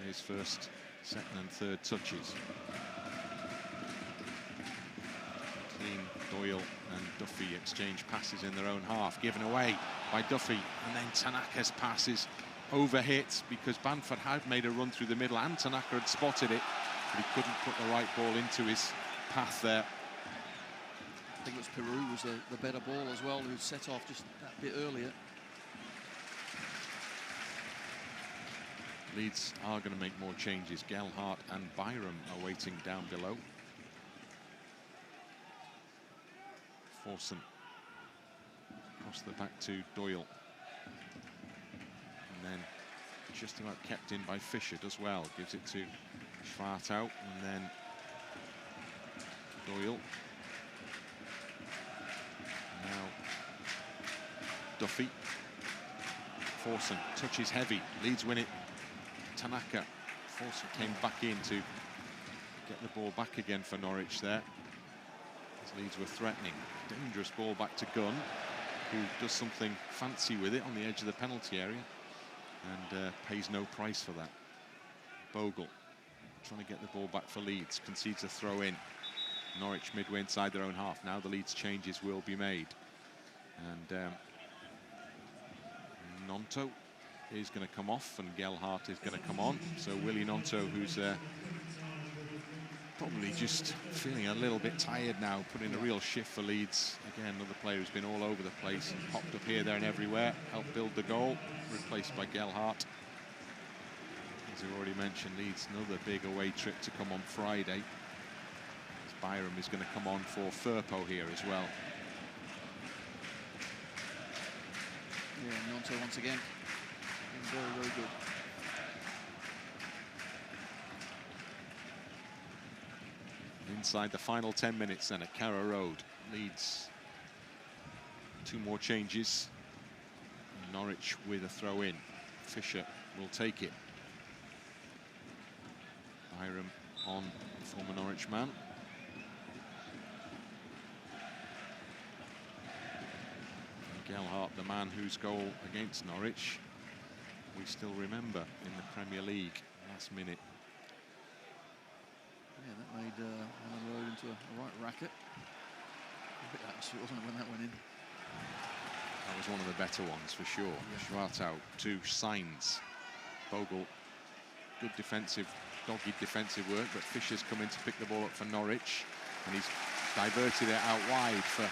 His first, second and third touches. McLean, Doyle and Duffy exchange passes in their own half, given away by Duffy, and then Tanaka's pass is overhit because Bamford had made a run through the middle and Tanaka had spotted it, but he couldn't put the right ball into his path there. I think it was Piroe was the better ball as well, who set off just that bit earlier. Leeds are going to make more changes. Gelhardt and Byram are waiting down below. Forson across the back to Doyle, and then just about kept in by Fisher as well. Gives it to Schwartau, and then Doyle. Now Duffy. Forson touches heavy. Leeds win it. Tanaka. Forson came back in to get the ball back again for Norwich there. Leeds were threatening. Dangerous ball back to Gunn, who does something fancy with it on the edge of the penalty area and pays no price for that. Bogle trying to get the ball back for Leeds, concedes a throw in. Norwich midway inside their own half. Now the Leeds changes will be made. And Gnonto is going to come off and Gelhardt is going to come on. So Willie Gnonto, who's probably just feeling a little bit tired now, put in a real shift for Leeds. Again, another player who's been all over the place and popped up here, there and everywhere, helped build the goal, replaced by Gelhardt. As we already mentioned, Leeds another big away trip to come on Friday. As Byram is going to come on for Firpo here as well. Yeah, Gnonto once again, very, very good. Inside the final 10 minutes then at Carrow Road. Leeds, 2 more changes. Norwich with a throw in. Fisher will take it. Byram on the former Norwich man. And Gelhardt, the man whose goal against Norwich we still remember in the Premier League last minute. Yeah, that made Hanley Road into a right racket. A bit atmosphere, wasn't it, when that went in? That was one of the better ones, for sure. Yeah. Schwartau to Sainz. Bogle, good defensive, dogged defensive work, but Fisher's come in to pick the ball up for Norwich, and he's diverted it out wide for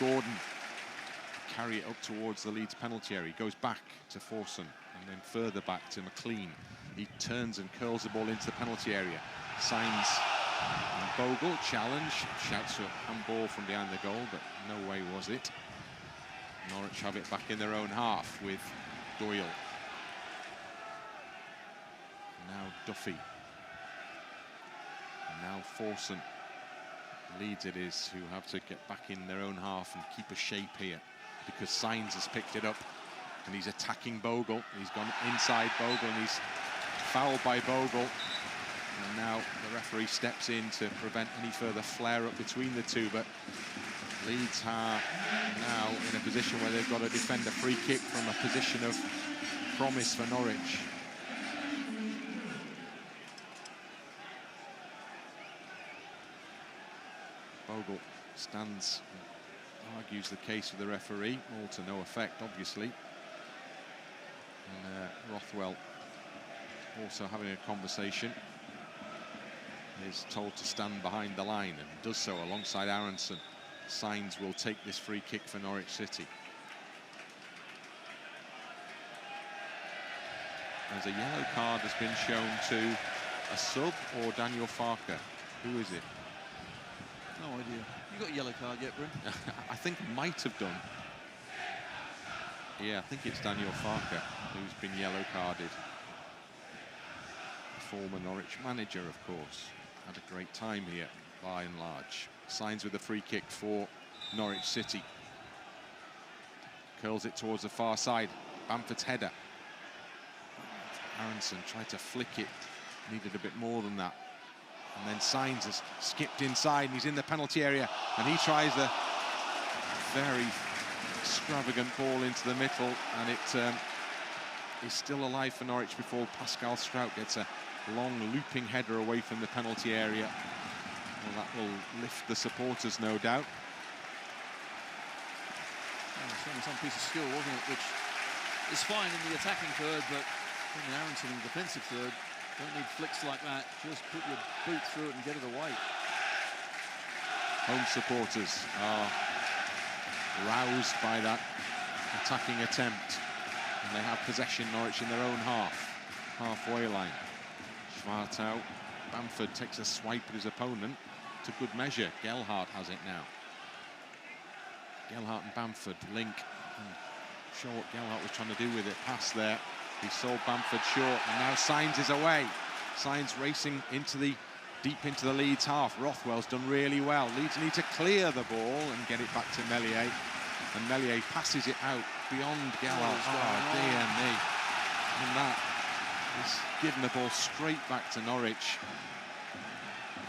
Gordon. Carry it up towards the Leeds penalty area. He goes back to Forson, and then further back to McLean. He turns and curls the ball into the penalty area. Sainz and Bogle challenge, shouts for a handball from behind the goal, but no way was it. Norwich have it back in their own half with Doyle. Duffy. And now Forson. Leeds it is who have to get back in their own half and keep a shape here, because Sainz has picked it up and he's attacking Bogle. He's gone inside Bogle and he's fouled by Bogle. And now the referee steps in to prevent any further flare-up between the two. But Leeds are now in a position where they've got to defend a free kick from a position of promise for Norwich. Bogle stands and argues the case with the referee, all to no effect, obviously. And Rothwell also having a conversation. Is told to stand behind the line and does so alongside Aaronson. Sainz will take this free kick for Norwich City. As a yellow card has been shown to a sub or Daniel Farker. Who is it? No idea. You got a yellow card yet, Bryn? I think might have done. Yeah, I think it's Daniel Farker who's been yellow carded. Former Norwich manager, of course. Had a great time here, by and large. Sainz with a free kick for Norwich City. Curls it towards the far side. Bamford's header. Aaronson tried to flick it. Needed a bit more than that. And then Sainz has skipped inside and he's in the penalty area. And he tries the very extravagant ball into the middle. And it is still alive for Norwich before Pascal Struijk gets a long looping header away from the penalty area. Well, that will lift the supporters, no doubt. Showing some piece of skill, wasn't it? Which is fine in the attacking third, but in Aaronson in the defensive third, don't need flicks like that. Just put your boot through it and get it away. Home supporters are roused by that attacking attempt. And they have possession, Norwich, in their own halfway line. Schwartau, Bamford takes a swipe at his opponent to good measure. Gelhardt has it now. Gelhardt and Bamford link. Sure what Gelhardt was trying to do with it. Pass there. He saw Bamford short, and now Sainz is away. Sainz racing deep into the Leeds half. Rothwell's done really well. Leeds need to clear the ball and get it back to Meslier. And Meslier passes it out beyond Gelhardt. Oh, dear me. And that is giving the ball straight back to Norwich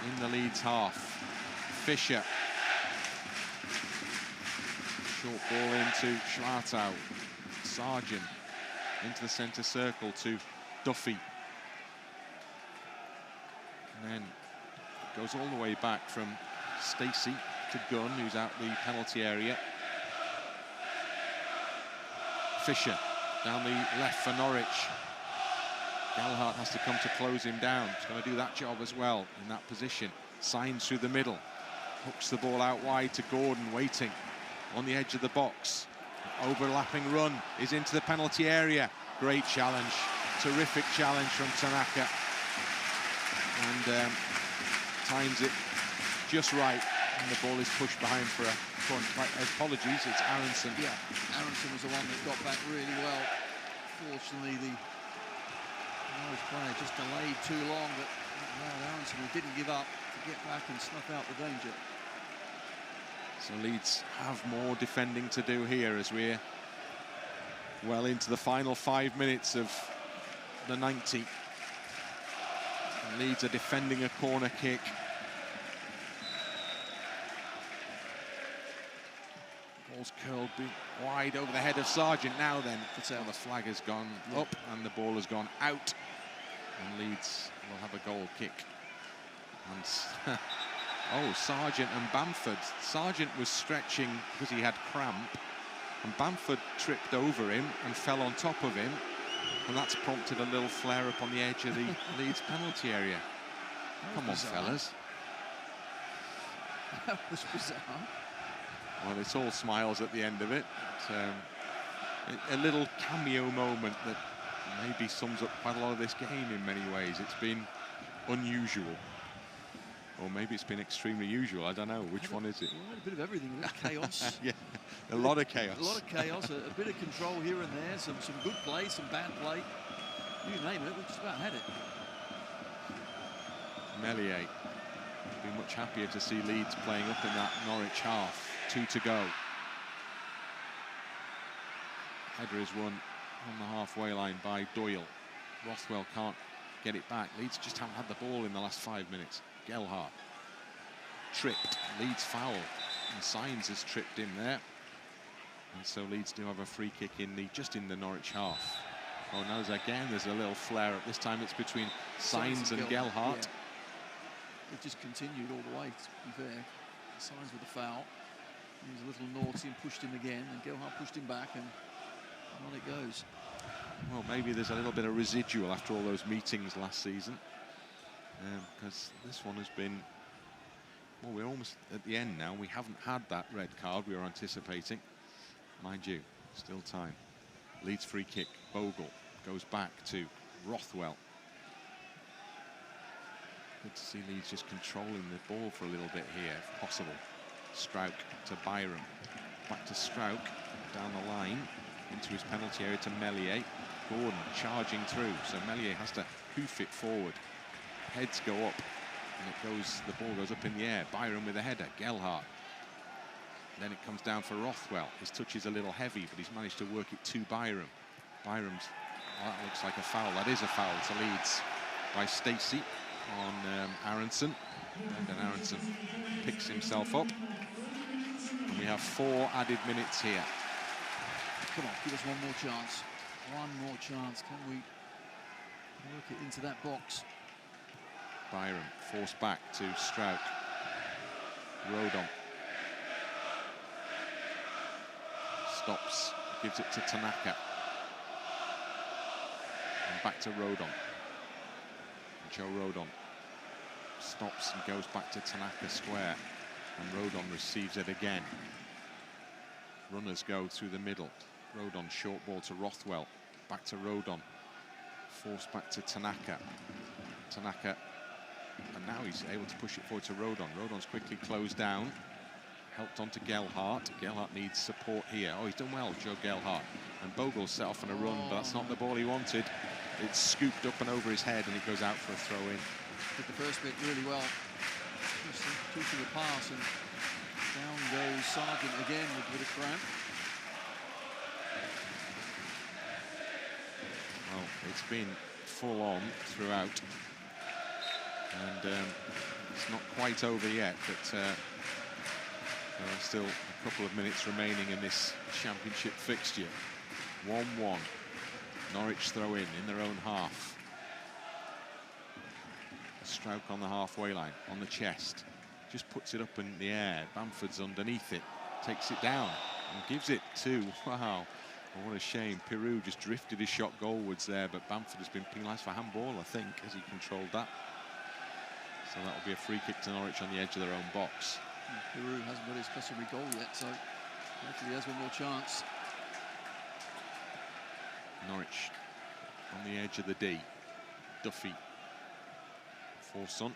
in the Leeds half. Fisher. Short ball into Schwartau. Sargent into the centre circle to Duffy. And then it goes all the way back from Stacey to Gunn, who's out the penalty area. Fisher down the left for Norwich. Gelhardt has to come to close him down. He's going to do that job as well in that position. Sainz through the middle. Hooks the ball out wide to Gordon, waiting on the edge of the box. Overlapping run is into the penalty area. Great challenge. Terrific challenge from Tanaka. And times it just right. And the ball is pushed behind for a point. Apologies, it's Aaronson. Yeah, Aaronson was the one that got back really well. Fortunately, the Norwich player just delayed too long, but Aaronson, who didn't give up, to get back and snuff out the danger. So Leeds have more defending to do here as we're well into the final 5 minutes of the 90. And Leeds are defending a corner kick. Ball's curled wide over the head of Sargent. Now then, the flag has gone up and the ball has gone out. And Leeds will have a goal kick. And oh, Sargent and Bamford. Sargent was stretching because he had cramp, and Bamford tripped over him and fell on top of him, and that's prompted a little flare-up on the edge of the Leeds penalty area. Come on, fellas. That was bizarre. Well, it's all smiles at the end of it. A little cameo moment that maybe sums up quite a lot of this game in many ways. It's been unusual. Or maybe it's been extremely usual. I don't know. Which one is it? A bit of everything. A bit of chaos. Yeah, a lot of chaos. A lot of chaos. A bit of control here and there. Some good play, some bad play. You name it, we just about had it. Meslier would be much happier to see Leeds playing up in that Norwich half. 2 to go. Header is won on the halfway line by Doyle. Rothwell can't get it back. Leeds just haven't had the ball in the last 5 minutes. Gelhardt tripped. Leeds foul. And Sainz has tripped in there. And so Leeds do have a free kick in just in the Norwich half. Oh, now there's a little flare-up. This time it's between Sainz and Gelhardt. Yeah. It just continued all the way, to be fair. Sainz with the foul. He was a little naughty and pushed him again, and Gelhardt pushed him back, and on it goes. Well, maybe there's a little bit of residual after all those meetings last season. Because this one has been... Well, we're almost at the end now. We haven't had that red card we were anticipating. Mind you, still time. Leeds free kick. Bogle goes back to Rothwell. Good to see Leeds just controlling the ball for a little bit here, if possible. Struijk to Byram. Back to Struijk, down the line, into his penalty area to Meslier. Gordon charging through, so Meslier has to hoof it forward. Heads go up, and the ball goes up in the air. Byram with a header, Gelhardt. Then it comes down for Rothwell. His touch is a little heavy, but he's managed to work it to Byram. Byram's, well, that looks like a foul. That is a foul to Leeds by Stacey on Aaronson. And then Aaronson picks himself up. And we have 4 added minutes here. Come on, give us one more chance. One more chance. Can we work it into that box? Byram forced back to Struijk. Rodon. Stops, gives it to Tanaka. And back to Rodon. Joe Rodon stops and goes back to Tanaka square. And Rodon receives it again. Runners go through the middle. Rodon, short ball to Rothwell. Back to Rodon. Forced back to Tanaka. Tanaka, and now he's able to push it forward to Rodon. Rodon's quickly closed down. Helped on to Gelhardt. Gelhardt needs support here. Oh, he's done well, Joe Gelhardt. And Bogle set off on a run, but that's not the ball he wanted. It's scooped up and over his head, and it goes out for a throw-in. Did the first bit really well. Two to the pass, and down goes Sargent again with a cramp. Well, it's been full on throughout. And it's not quite over yet, but there are still a couple of minutes remaining in this championship fixture. 1-1. Norwich throw in their own half. Struijk on the halfway line, on the chest. Just puts it up in the air. Bamford's underneath it. Takes it down and gives it to, wow, oh, what a shame. Piroe just drifted his shot goalwards there, but Bamford has been penalised for handball, I think, as he controlled that. So that will be a free kick to Norwich on the edge of their own box. Piroe hasn't got his customary goal yet, so hopefully he has one more chance. Norwich on the edge of the D. Duffy. Forson.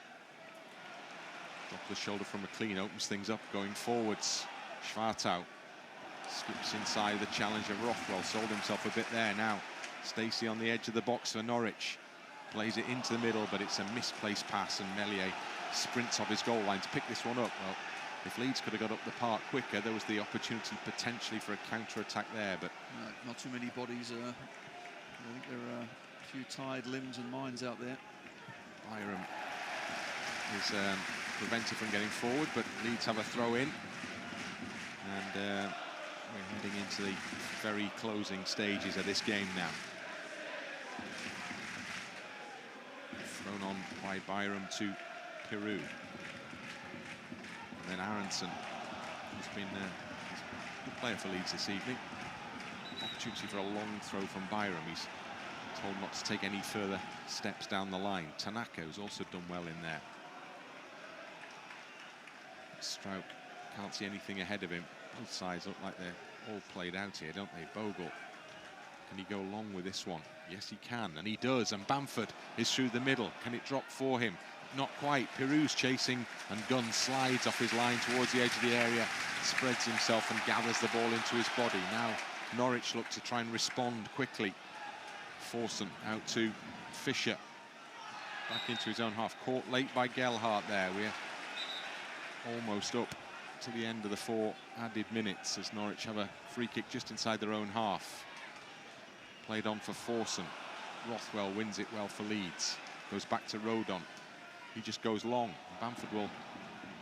Off the shoulder from McLean, opens things up, going forwards. Schwartau skips inside the challenge of Rothwell, sold himself a bit there now. Stacey on the edge of the box for Norwich. Plays it into the middle, but it's a misplaced pass, and Meslier sprints off his goal line to pick this one up. Well, if Leeds could have got up the park quicker, there was the opportunity potentially for a counter-attack there, but... not too many bodies. I think there are a few tired limbs and minds out there. Byram is prevented from getting forward, but Leeds have a throw-in. And we're heading into the very closing stages of this game now. Thrown on by Byram to Piroe. And then Aaronson, who's been a good player for Leeds this evening. Opportunity for a long throw from Byram. He's told not to take any further steps down the line. Tanaka, who's also done well in there. Struijk can't see anything ahead of him. Both sides look like they're all played out here, don't they? Bogle, can he go long with this one? Yes, he can, and he does. And Bamford is through the middle. Can it drop for him? Not quite. Piroe's chasing, and Gunn slides off his line towards the edge of the area, spreads himself and gathers the ball into his body. Now Norwich look to try and respond quickly. Forson out to Fisher. back into his own half. Caught late by Gelhardt there. We're almost up to the end of the 4 added minutes as Norwich have a free kick just inside their own half. Played on for Forson. Rothwell wins it well for Leeds. Goes back to Rodon. He just goes long. Bamford will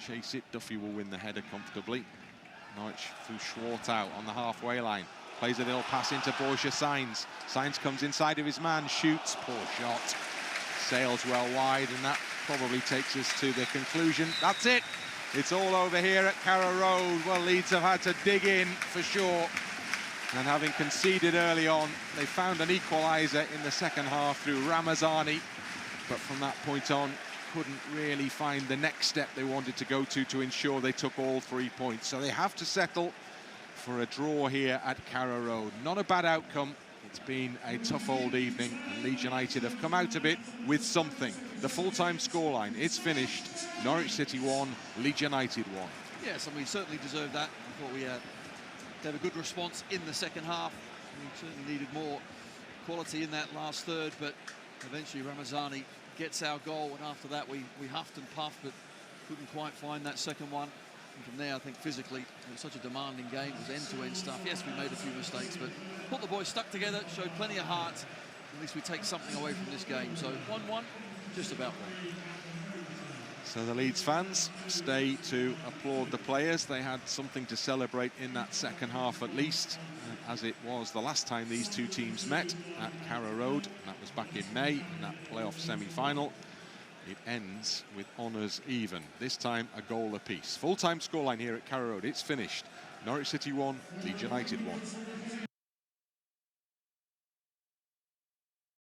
chase it. Duffy will win the header comfortably. Norwich through Schwartau on the halfway line. Plays a little pass into Sainz. Sainz comes inside of his man, shoots. Poor shot. Sails well wide, and that probably takes us to the conclusion. That's it. It's all over here at Carrow Road. Well, Leeds have had to dig in for sure. And having conceded early on, they found an equaliser in the second half through Ramazani. But from that point on, couldn't really find the next step they wanted to go to ensure they took all 3 points. So they have to settle for a draw here at Carrow Road. Not a bad outcome. It's been a tough old evening, and Leeds United have come out of it with something. The full-time scoreline, it's finished. Norwich City 1, Leeds United 1. Yes, and we certainly deserved that. I thought we gave a good response in the second half. We certainly needed more quality in that last third, but eventually Ramazani gets our goal, and after that we huffed and puffed, but couldn't quite find that second one. And from there, I think physically, it was such a demanding game. It was end-to-end stuff. Yes, we made a few mistakes, but put the boys stuck together, showed plenty of heart. At least we take something away from this game. So 1-1, just about one. So the Leeds fans stay to applaud the players. They had something to celebrate in that second half at least, as it was the last time these two teams met at Carrow Road. And that was back in May in that playoff semi-final. It ends with honours even. This time a goal apiece. Full-time scoreline here at Carrow Road. It's finished. Norwich City 1, Leeds United 1.